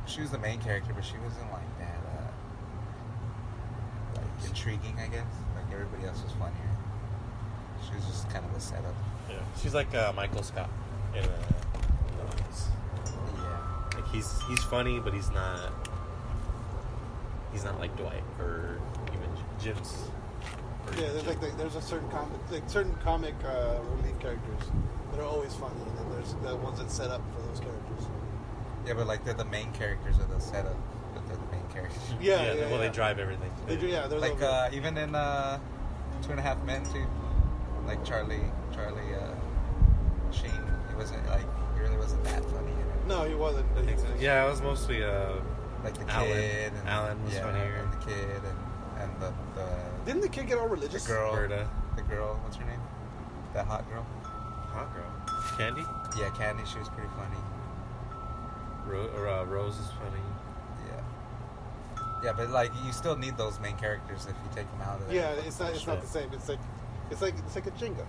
she was the main character, but she wasn't like that. Like intriguing, I guess. Like everybody else was funnier. She was just kind of a setup. Yeah, she's like Michael Scott in The Office. Yeah. Like he's funny, but he's not like Dwight or even Jim's. Yeah, there's a certain comic relief characters that are always funny, and then there's the ones that set up for those characters. Yeah, but like they're the main characters of the setup, but they're the main characters. Yeah. Well, they drive everything. They do. Yeah, they're Like even in 2.5 Men too, like Charlie Sheen. He wasn't like he really wasn't that funny in it. No, he wasn't. I think so. Yeah, it was mostly like the Alan. kid. And, Alan was funnier. And the kid and the Didn't the kid get all religious? the girl. Berta. The girl. What's her name? That hot girl. Hot girl. Candy. Yeah, Candy. She was pretty funny. Rose is funny. Yeah. Yeah, but like you still need those main characters if you take them out of there. Yeah, it's not the same. It's like a Jenga.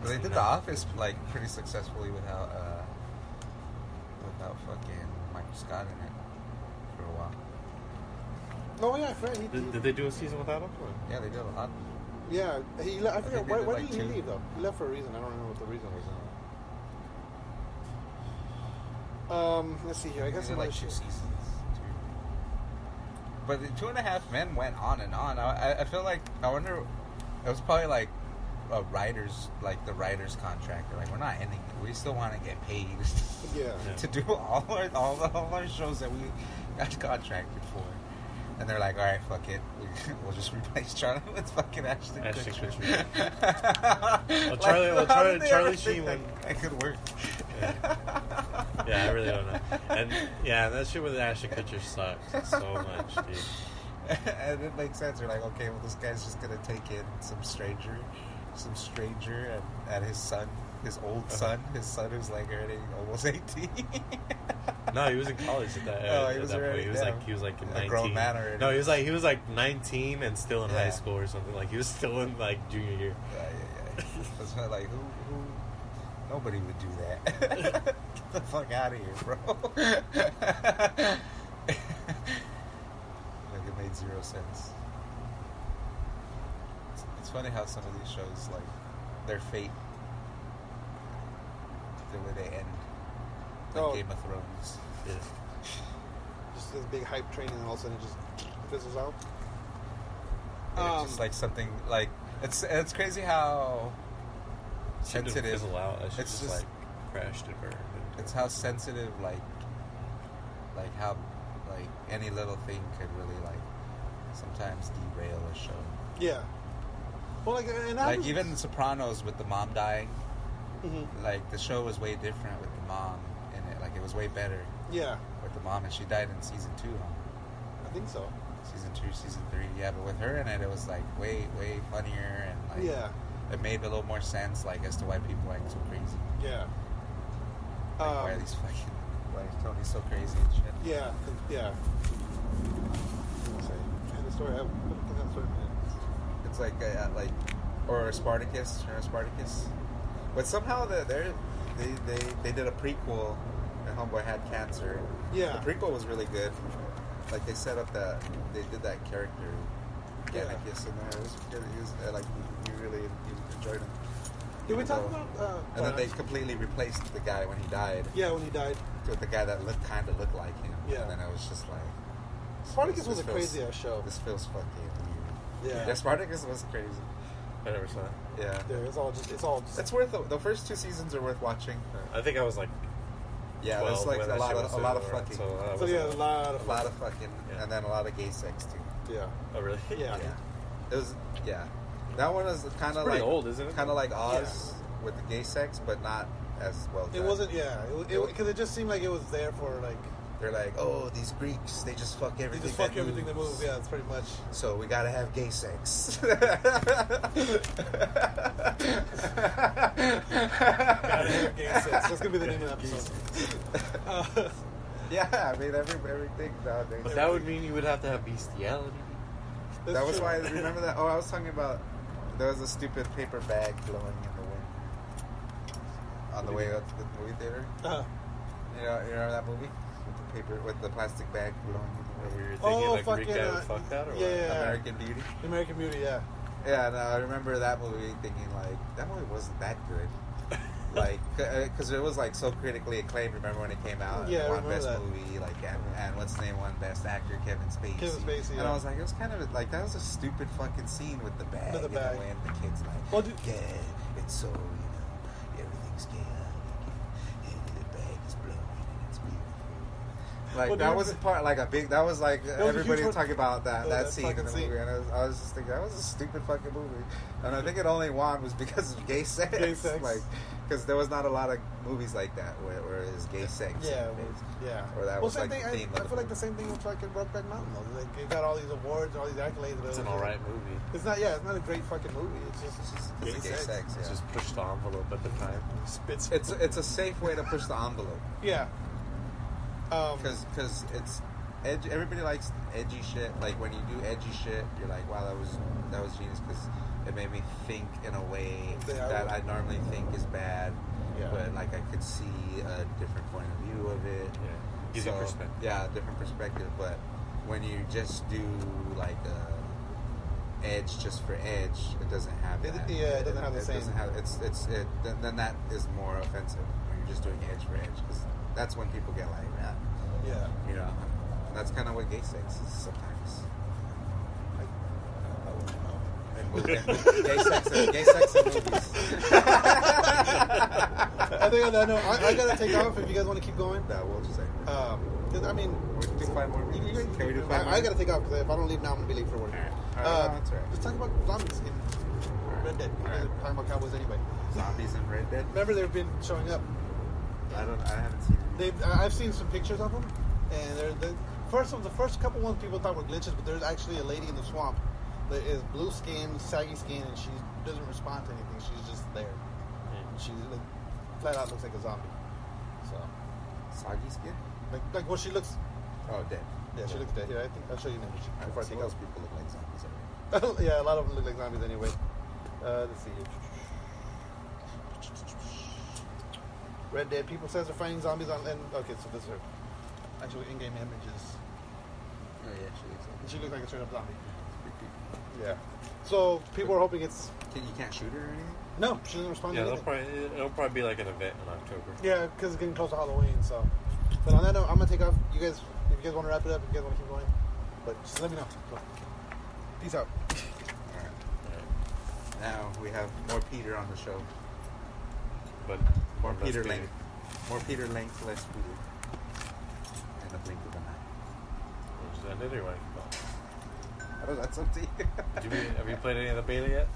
But they did The Office like pretty successfully without fucking Michael Scott in it for a while. Oh yeah, Fred. Did they do a season without him? Yeah, they did a lot. Yeah, I forgot think they why did, did like, he 2. leave though? He left for a reason. I don't remember what the reason was. Let's see here. I guess They did like 2 seasons. But the 2.5 Men went on and on. I feel like I wonder. It was probably like the writers' contract. They're like, we're not ending it. We still want to get paid. Yeah. To do all our shows that we got contracted for. And they're like, all right, fuck it. We'll just replace Charlie with fucking Ashton Kutcher. Charlie Sheen that could work. Yeah, I really don't know. And yeah, that shit with Ashton Kutcher sucks so much, dude. And it makes sense. You're like, okay, well, this guy's just gonna take in some stranger, and his son, his old son, his son who's like already almost 18. No, he was in college at that. He was that already point. He was like in 19. a grown man already. No, he was like 19 and still in high school or something. Like he was still in like junior year. Yeah. That's why, like, who? Nobody would do that. Get the fuck out of here, bro. Like it made 0 sense. It's funny how some of these shows, like, their fate, the way they end, like Game of Thrones. Yeah. Just this big hype train, and all of a sudden it just fizzles out. It's just like something like it's crazy how sensitive. Fizzle out. That shit It's just just like crashed and burned. It's how sensitive, like how like any little thing could really like sometimes derail a show. Yeah. Well, like, and like even The Sopranos with the mom dying, Mhm. like the show was way different with the mom in it. Like it was way better Yeah, with the mom, and she died in season 2, huh? I think so. Season 2, season 3, yeah. But with her in it, it was like way funnier, and like Yeah, it made a little more sense, like as to why people act so crazy. yeah. Like, why are these fucking? Why is Tony so crazy and shit? Yeah, yeah. story. I couldn't think of the story. It's like or Spartacus. You know Spartacus? But somehow they did a prequel. And Homeboy had cancer. Yeah. The prequel was really good. Like they set up they did that character, Gannicus in there. It was good. He was like you really enjoyed him. Did we talk about? And then they completely replaced the guy when he died. Yeah, when he died. With the guy that kind of looked like him. Yeah. And then I was just like, Spartacus was a crazy ass show. This feels fucking weird. Yeah. Yeah, Spartacus was crazy. I never saw it. Yeah. It's all just. It's worth the first 2 seasons are worth watching. I think I was like. Yeah, there's like a lot of fucking. So yeah, a lot of fucking, and then a lot of gay sex too. Yeah. Oh really? Yeah. It was That one is kind of pretty like old, isn't it? Kind of like Oz with the gay sex, but not as well done. It wasn't. Yeah. Because it just seemed like it was there for like. They're like, oh, these Greeks, they just fuck everything. They just fuck everything that moves. Yeah, it's pretty much. So we gotta have gay sex. Gotta have gay sex. That's gonna be the name of the episode. Yeah, I mean everything nowadays. But that would mean you would have to have bestiality. That was why. Remember that? Oh, I was talking about. There was a stupid paper bag blowing in the wind on the way up to the movie theater. You remember that movie? With the plastic bag blowing in the Where wind. you were thinking like fucking, Greek guy would fuck that or yeah, what? yeah. American Beauty. American Beauty, yeah. Yeah, and I remember that movie thinking like that movie wasn't that good. Like, because it was like so critically acclaimed. Remember when it came out? Yeah, I won remember best that. movie, like, and what's the name? Won best actor, Kevin Spacey. And yeah. I was like, it was kind of like that was a stupid fucking scene with the bag. With the bag. And the kids like, Well, it's so everything's chaotic. And the bag is blowing and it's beautiful. Like that was part like a big. That was like everybody was talking about that scene in the movie, and I was just thinking that was a stupid fucking movie. And I think it only won was because of gay sex. Like, because there was not a lot of movies like that where it was gay sex. Yeah, Or that was same like thing. the theme. I feel like the same thing with fucking Brokeback Mountain though. Like it got all these awards, all these accolades. But It's an alright movie. It's not. Yeah, it's not a great fucking movie. It's just gay sex. It's just pushed the envelope at the time. Spits. It's a safe way to push the envelope. Yeah. Because it's edgy. Everybody likes edgy shit. Like when you do edgy shit, you're like, wow, that was genius because it made me think in a way that I normally think is bad. Yeah. But like I could see a different point of view of it. Yeah. Gives you perspective. Yeah, different perspective. But when you just do like edge just for edge, it doesn't have that. It doesn't have the same. Doesn't have, then that is more offensive when you're just doing edge for edge because that's when people get like that. Yeah. You know, that's kind of what gay sex is sometimes. Gay sex in movies. I think on that note, I gotta take off. If you guys want to keep going, No, we'll just say. I mean, We can do 5 more movies. Can we do 5 more? I gotta take off because if I don't leave now, I'm gonna be late for work. All right, that's all right. Let's talk about zombies in Red Dead. All right. Talking about cowboys anyway. Zombies in Red Dead? Remember, they've been showing up. I haven't seen it. I've seen some pictures of them, and the first couple ones people thought were glitches, but there's actually a lady in the swamp that is blue skin, saggy skin, and she doesn't respond to anything. She's just there. And she's like, flat out looks like a zombie. So, Soggy skin? like well, she looks. Oh, dead. Yeah, she looks dead. Yeah, I think I'll show you an image before I take Most off. people look like zombies already. Yeah, a lot of them look like zombies anyway. Let's see here. Red Dead. People says they're finding zombies on. And okay, so this is her actual in-game images. Oh yeah, she looks like. She looks like a straight-up zombie. It's creepy. Yeah. So people are hoping it's. You can't shoot her or anything? No, she doesn't respond Yeah, to anything. it'll probably be like an event in October. Yeah, because it's getting close to Halloween. So, but on that note, I'm gonna take off. You guys, if you guys want to wrap it up, if you guys want to keep going, but just let me know. So, peace out. Alright. Now we have more Peter on the show. But More less Peter Peter. length. More Peter length, less Peter. In the blink of an eye. We'll just end it or what? I don't know, that's up to you. Have you played any of the beta yet?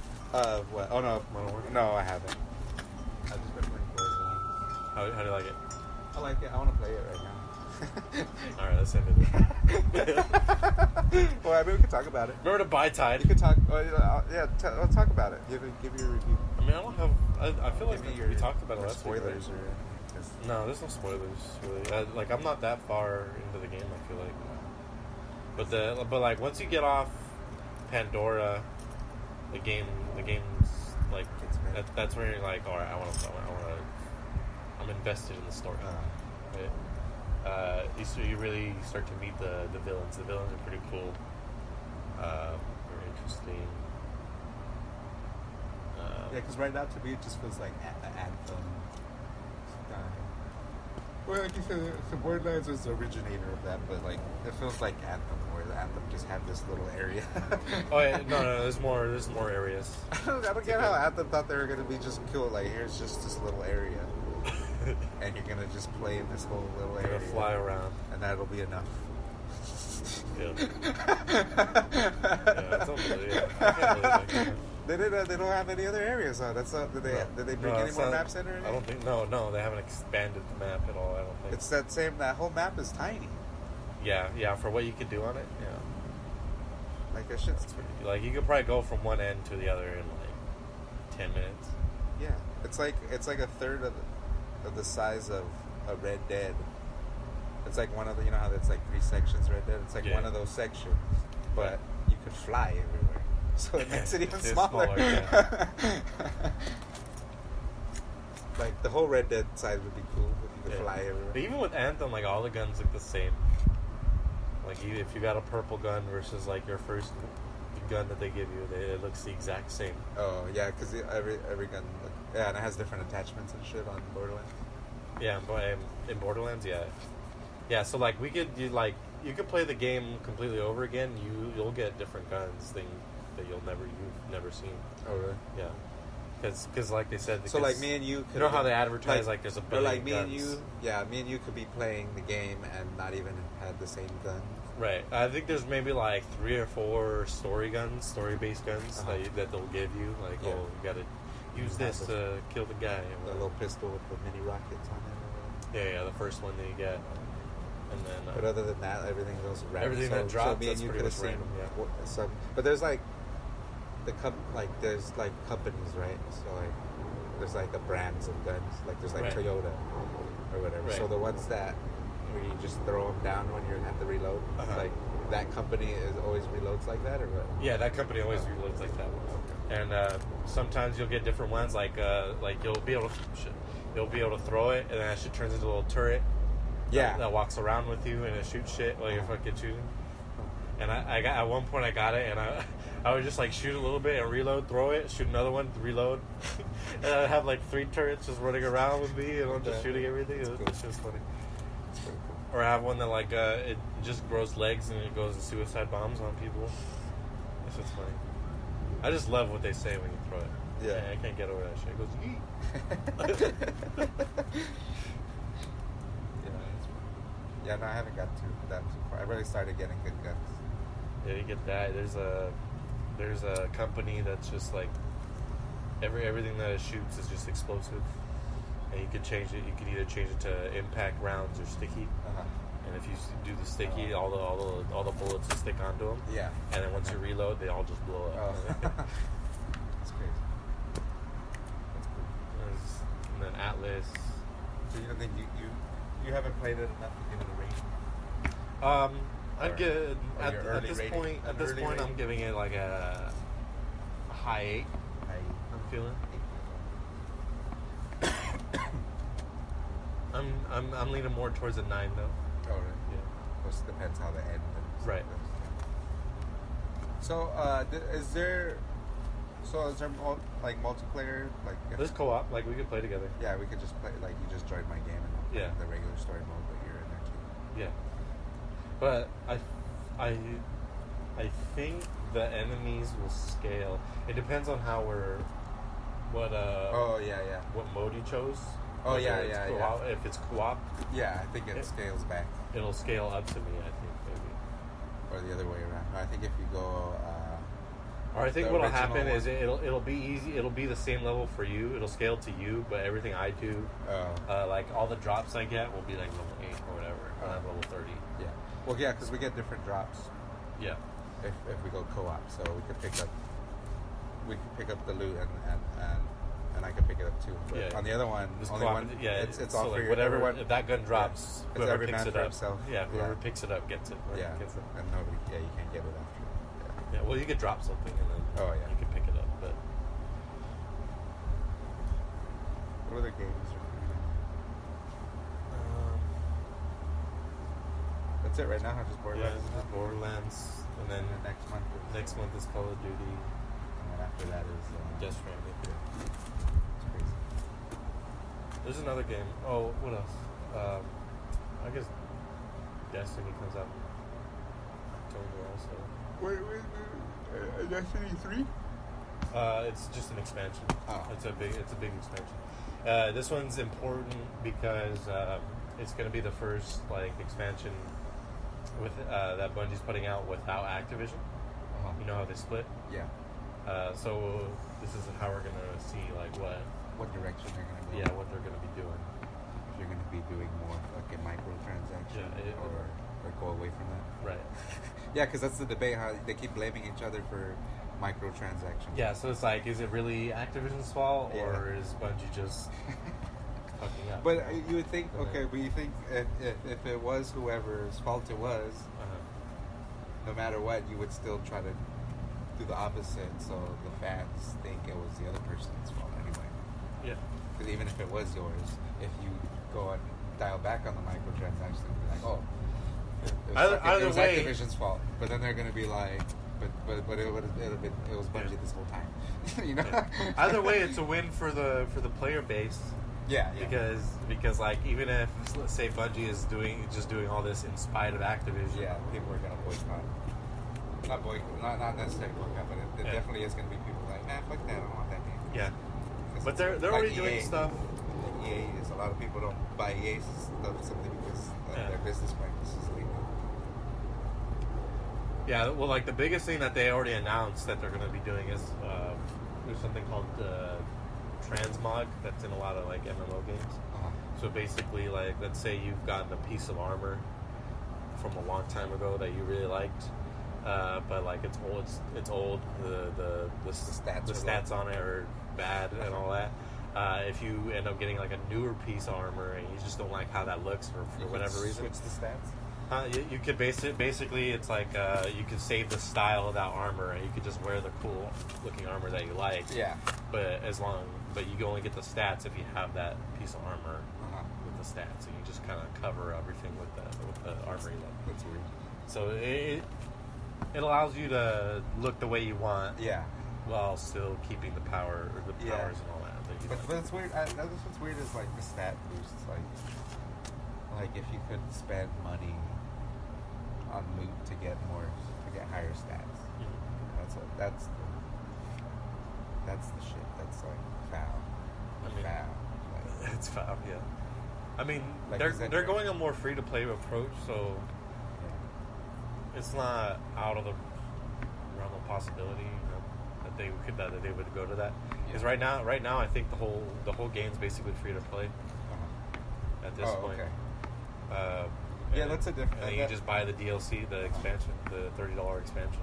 What? Oh no, no, I haven't. I've just been playing Forza. How do you like it? I like it. I want to play it right now. Alright, let's end it. Well, I mean, we could talk about it. Remember to buy Tide? You could talk. Let's talk about it. Give your review. I mean, I don't have. I feel like Give me we talked about it your last week. spoilers Right? or anything. No, there's no spoilers really. Like I'm not that far into the game. I feel like, but like once you get off Pandora, the game's like that's where you're like, all right, I'm invested in the story. Right? You really start to meet the villains. The villains are pretty cool. Very interesting. Yeah, because right now to me it just feels like Anthem. Well, like you said, the Borderlands was the originator of that, but like it feels like Anthem, where the Anthem just had this little area. Oh yeah, no, there's more areas. I don't get how Anthem thought they were gonna be just cool. Like here's just this little area, and you're gonna just play in this whole little area, fly around, and that'll be enough. Yeah, that's unbelievable. I can't believe that. They don't have any other areas, huh? Did they bring any more maps in or anything? I don't think. No, they haven't expanded the map at all. I don't think. It's that whole map is tiny. Yeah, for what you could do on it. Yeah. Like that shit's like you could probably go from one end to the other in like 10 minutes. Yeah, it's like a third of the size of a Red Dead. It's like one of the, you know how it's like 3 sections Red Dead. It's like one of those sections, but you could fly everywhere, so it makes it even smaller. Yeah. Like the whole Red Dead size would be cool if you could fly everywhere. But even with Anthem, like all the guns look the same. Like if you got a purple gun versus like your first gun that they give you, it looks the exact same. Oh yeah, because every gun, and it has different attachments and shit on Borderlands. Yeah, but in Borderlands, yeah. So like you could play the game completely over again. You'll get different guns that you've never seen. Oh really? Yeah. Because like they said, so like me and you, you know how they advertise like there's a billion like me guns. and you, me and you could be playing the game and not even had the same gun. Right. I think there's maybe like 3 or 4 story-based guns that they'll give you. Like, you gotta use this to kill the guy. The little pistol with the mini rockets on it. Yeah, the first one that you get. And then, but other than that, everything goes random. Everything that drops, so me and you could have seen random, some. But there's like there's like companies, right? So like there's like the brands of guns. Like there's like Toyota or whatever. Right. So the ones that where you just throw them down when you have to reload, like that company always reloads like that, or what? Yeah, that company always reloads like that. Okay. And sometimes you'll get different ones, like you'll be able to throw it, and then that shit turns into a little turret. Yeah. That walks around with you and it shoots shit while you're fucking shooting. And I got at one point I got it, and I would just like shoot a little bit and reload, throw it, shoot another one, reload, and I'd have like 3 turrets just running around with me, and I'm just shooting everything. It's just funny. It's pretty cool. Or I have one that like it just grows legs and it goes to suicide bombs on people. It's just funny. I just love what they say when you throw it. Yeah, I can't get over that shit. It goes yeet. Yeah, no, I haven't got to that too far. I really started getting good guns. Yeah, you get that. There's a company that's just like everything that it shoots is just explosive, and you could change it. You could either change it to impact rounds or sticky. And if you do the sticky, all the bullets will stick onto them. Yeah. And then once you reload, they all just blow up. That's crazy. That's cool. And then Atlas. So you don't think you haven't played it enough to give it a rating? I'd give at this rating? point. At this point, I'm giving it like a high 8. I'm feeling. I'm leaning more towards a 9 though. Oh, right. Yeah. Of course, it depends how the end ends. Right. So, is there like multiplayer? Like There's co-op. Like we could play together. Yeah, we could just play. Like you just joined my game and the regular story mode, but you're in there too. Yeah. But I think the enemies will scale. It depends on how what mode you chose. Oh yeah. If it's co-op, yeah, I think it scales back. It'll scale up to me, I think, maybe. Or the other way around. I think if you go. Or I think what'll happen is it'll be easy. It'll be the same level for you. It'll scale to you, but everything I do, like all the drops I get, will be like level 8 or whatever. And I'm level 30. Yeah. Well, yeah, because we get different drops. Yeah. If we go co-op, so we could pick up the loot and I can pick it up too. But on the other one, it's all so for like whatever. everyone. If that gun drops, it's whoever every picks man it for up. himself. Yeah, whoever picks it up gets it. Right? Yeah, Gets it. and nobody. Yeah, you can't get it after. Yeah. Yeah, well, you could drop something and then you could pick it up. But What other games are coming out? That's it right now. Just Borderlands. yeah, just Borderlands, and then next month is Call of Duty. and then after that is Death Stranding. It's crazy. There's another game. Oh, what else? I guess Destiny comes out in October also. Wait, Destiny 3? It's just an expansion. Oh. It's a big expansion. This one's important because it's going to be the first expansion with that Bungie's putting out without Activision. Uh-huh. You know how they split. Yeah. So this is how we're going to see What direction they're going to go? Yeah, what they're going to be doing. If you're going to be doing more fucking microtransactions or go away from that. Right. Yeah, because that's the debate, how they keep blaming each other for microtransactions. Yeah, so it's is it really Activision's fault or is Bungie just fucking up? But you would think, but you think if it was whoever's fault it was, no matter what, you would still try to do the opposite, so the fans think it was the other person's fault anyway. Yeah. Because even if it was yours, if you go and dial back on the microtransactions, it'll be like, oh, it was way, Activision's fault. But then they're going to be like, but it was Bungie this whole time. You know? Yeah. Either way, it's a win for the player base. Yeah. Because even if, let's say, Bungie is doing all this in spite of Activision. Yeah, people are gonna boycott. Not necessarily boycott, but it definitely is gonna be people like, nah, fuck that, I don't want that game. Yeah. But they're already doing stuff. EA is, a lot of people don't buy EA stuff simply because their business practices lead. Yeah, well, the biggest thing that they already announced that they're going to be doing is there's something called transmog that's in a lot of MMO games. Uh-huh. So basically, let's say you've gotten a piece of armor from a long time ago that you really liked, but it's old. The stats on it are bad and all that. If you end up getting a newer piece of armor and you just don't like how that looks for whatever reason, switch the stats. You could basically it's you could save the style of that armor and you could just wear the cool looking armor that you like. Yeah. But you can only get the stats if you have that piece of armor with the stats, and you just kind of cover everything with the armor you like. That's weird. So it allows you to look the way you want. Yeah. While still keeping the powers and all that. But it's weird. That's what's weird is the stat boosts. Like if you could spend money on loot to get higher stats. Mm-hmm. That's the shit. That's foul. Foul. It's foul. Yeah. I mean, Like, they're going a more free to play approach, so it's not out of the realm of possibility, that they would go to that. Because right now, I think the whole game's basically free to play at this point. Okay. And that's a different. And you just buy the DLC, the expansion, the $30 expansion,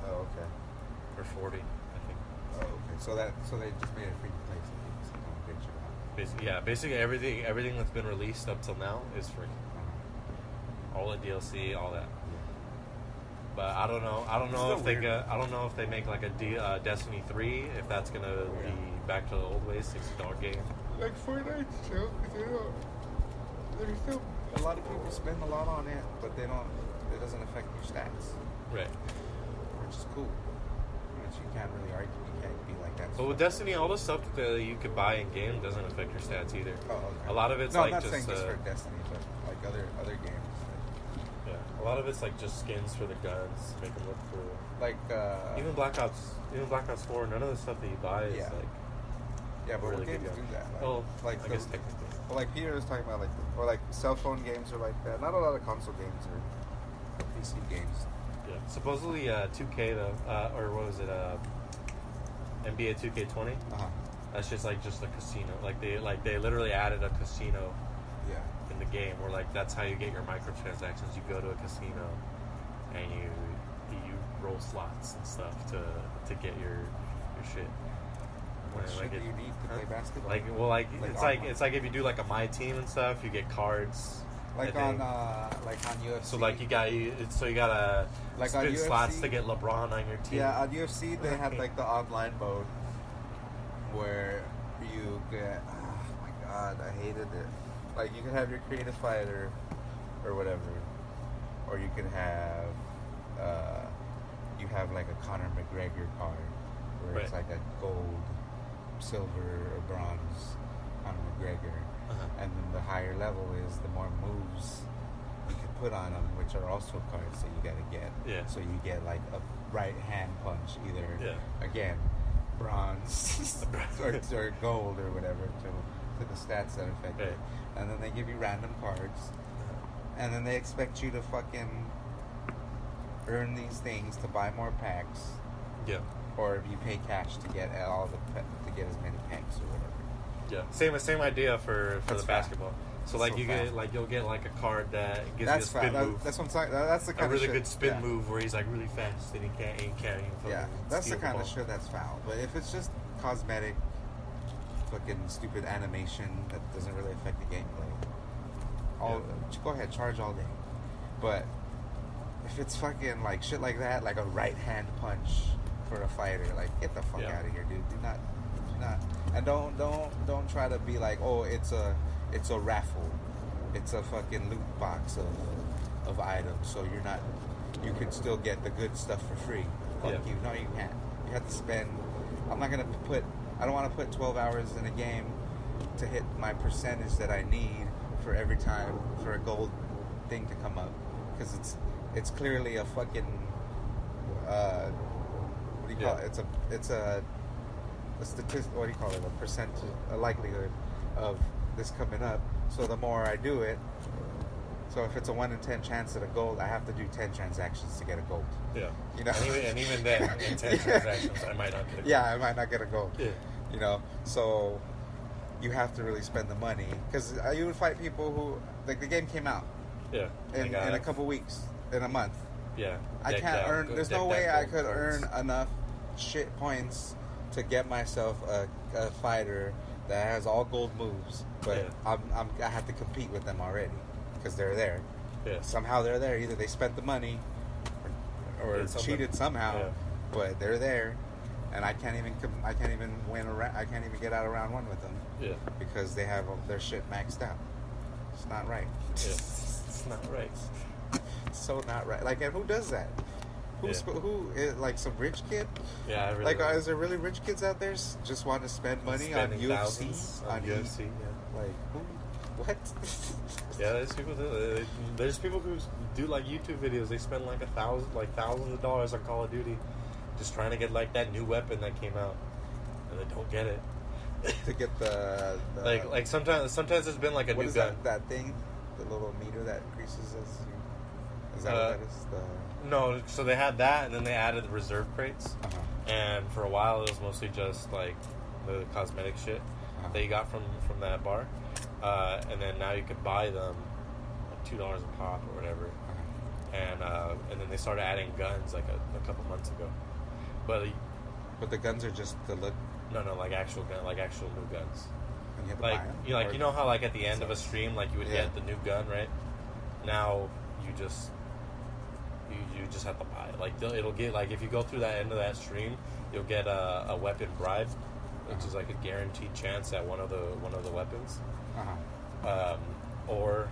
Oh, okay. or $40, I think. Oh, okay. So they just made it free to play, so people can bitch about it. Basically everything that's been released up till now is free. All the DLC, all that. But I don't know if they make a Destiny 3, if that's gonna be back to the old ways, $60 game. Like Fortnite still, because there's still a lot of people spend a lot on it, but it doesn't affect your stats, Right. which is cool. Which you can't really argue. You can't be like that. But with Destiny, all the stuff that you could buy in game doesn't affect your stats either. Oh, okay. A lot of it's I'm not just saying just for Destiny, but other games. a lot of it's just skins for the guns, make them look cool. Even Black Ops 4, none of the stuff that you buy is yeah, but really what games good do that? I guess technically. Well, Peter was talking about or cell phone games are like that. Not a lot of console games or PC games. Yeah, supposedly 2K though, or what was it? NBA 2K20. That's just a casino. They literally added a casino. Yeah. In the game, where that's how you get your microtransactions. You go to a casino and you roll slots and stuff to get your shit. What shit do you need to play basketball? It's like if you do a My Team and stuff, you get cards Like on UFC. So like you gotta Like on spin UFC, slots to get LeBron on your team. Yeah, on UFC they had like the online mode where you get. Oh my god, I hated it. Like you could have your creative fighter or whatever, or you could have you have like a Conor McGregor card where it's like a gold, silver, or bronze Conor McGregor. And then the higher level is the more moves you can put on them, which are also cards that you gotta get. Yeah. So you get like a right hand punch, either again bronze or gold or whatever to the stats that affect it. And then they give you random cards, and then they expect you to fucking earn these things to buy more packs. Yeah. Or you pay cash to get to get as many packs or whatever. Yeah, same idea for the basketball. So like you'll get like a card that gives you a spin move. That's what I'm talking. That's the kind a of really shit. good spin move where he's like really fast and he can't even fucking that's the steal kind the of shit that's foul. But if it's just cosmetic, fucking stupid animation that doesn't really affect the gameplay, go ahead, charge all day. But if it's fucking like shit like that, like a right hand punch for a fighter, like get the fuck out of here, dude. Do not, and don't try to be like, oh, it's a raffle, it's a fucking loot box of items, so you can still get the good stuff for free. Fuck you. No, you can't. You have to spend. I don't want to put 12 hours in a game to hit my percentage that I need for every time for a gold thing to come up, because it's clearly a fucking what do you call it? It's a statistic. What do you call it? A percentage, a likelihood of this coming up. So the more I do it, so if it's a 1 in 10 chance at a gold, I have to do 10 transactions to get a gold. Yeah. You know. And even then, in 10 transactions, I might not get a gold. Yeah, I might not get a gold. Yeah. You know, so you have to really spend the money, because you would fight people who, like, the game came out. Yeah. In a couple weeks, in a month. Yeah. I can't earn. There's no way I could earn enough shit points to get myself a fighter that has all gold moves, but I have to compete with them already because they're there. Yeah. Somehow they're there. Either they spent the money or cheated somehow, but they're there, and I can't even win around. I can't even get out of round one with them. Yeah. Because they have their shit maxed out. It's not right. Yeah. It's not right. So not right. Like, and who does that? Who is, like, some rich kid? Yeah, I really like, is there really rich kids out there just want to spend money on UFC? On UFC, Like, who? What? Yeah, there's people who do like YouTube videos. They spend like thousands of dollars on Call of Duty, just trying to get like that new weapon that came out, and they don't get it. To get the like sometimes there's been like a new gun. That thing, the little meter that increases as you. Is that what that is? No, so they had that, and then they added the reserve crates. And for a while, it was mostly just like the cosmetic shit that you got from that bar. And then now you can buy them like $2 a pop or whatever. And then they started adding guns like a couple months ago. But the guns are just the look. No, like actual new guns. And you have to like buy them? you know how like at the end of a stream, like you would get the new gun, right? Now you just have to buy it. Like it'll get, like, if you go through that end of that stream, you'll get a weapon bribe, which is like a guaranteed chance at one of the weapons. Or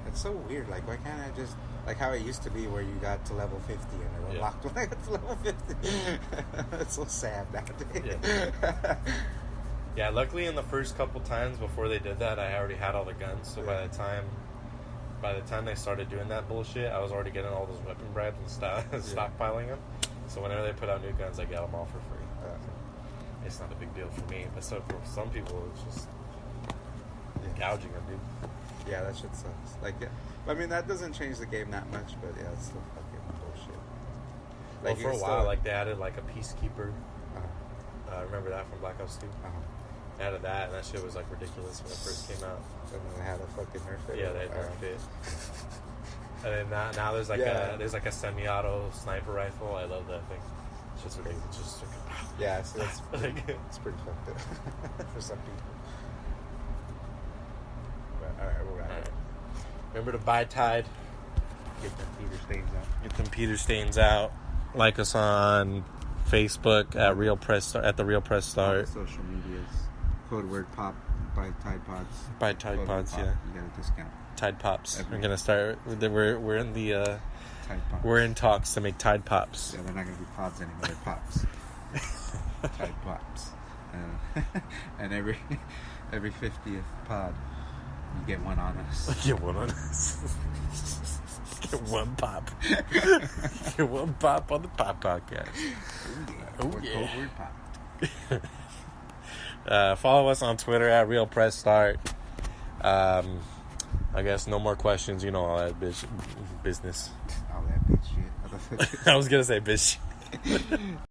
it's so weird. Like, why can't I just, like how it used to be where you got to level 50 and it unlocked when I got to level 50? It's so sad nowadays. Yeah, luckily in the first couple times before they did that, I already had all the guns. So by the time they started doing that bullshit, I was already getting all those weapon bribes and stockpiling them. So whenever they put out new guns, I get them all for free. It's not a big deal for me, but so for some people, it's just gouging them, dude. Yeah, that shit sucks. Like, I mean, that doesn't change the game that much, but yeah, it's still fucking bullshit. Like, well, for a while, like, they added like a peacekeeper. Remember that from Black Ops 2? They added that, and that shit was like ridiculous when it first came out. And then they had a fucking nerf it. Yeah, they had nerfed it. And then now there's like a semi-auto sniper rifle. I love that thing. It's just ridiculous. It's just yeah, so it's it's pretty fucked up for some people. But, all right, we're Remember to buy Tide. Get them Peter stains out. Get them Peter stains out. Like us on Facebook at Real Press Start, at the Real Press Start. Social medias. Code word pop. Buy Tide Pods. Buy Tide Code Pods, word pop, yeah. You get a discount. Tide Pops. Everywhere. We're gonna start. We're in the. Tide Pops. We're in talks to make Tide Pops. Yeah, they're not gonna be pods anymore. They're pops. Tide Pops. And every 50th pod, you get one on us. Get one on us. Get one pop. Get one pop on the Pop Podcast. Oh, We're yeah. Code word pop. Follow us on Twitter at Real Press Start. I guess no more questions. You know all that business. All that bitch shit. I was gonna say bitch.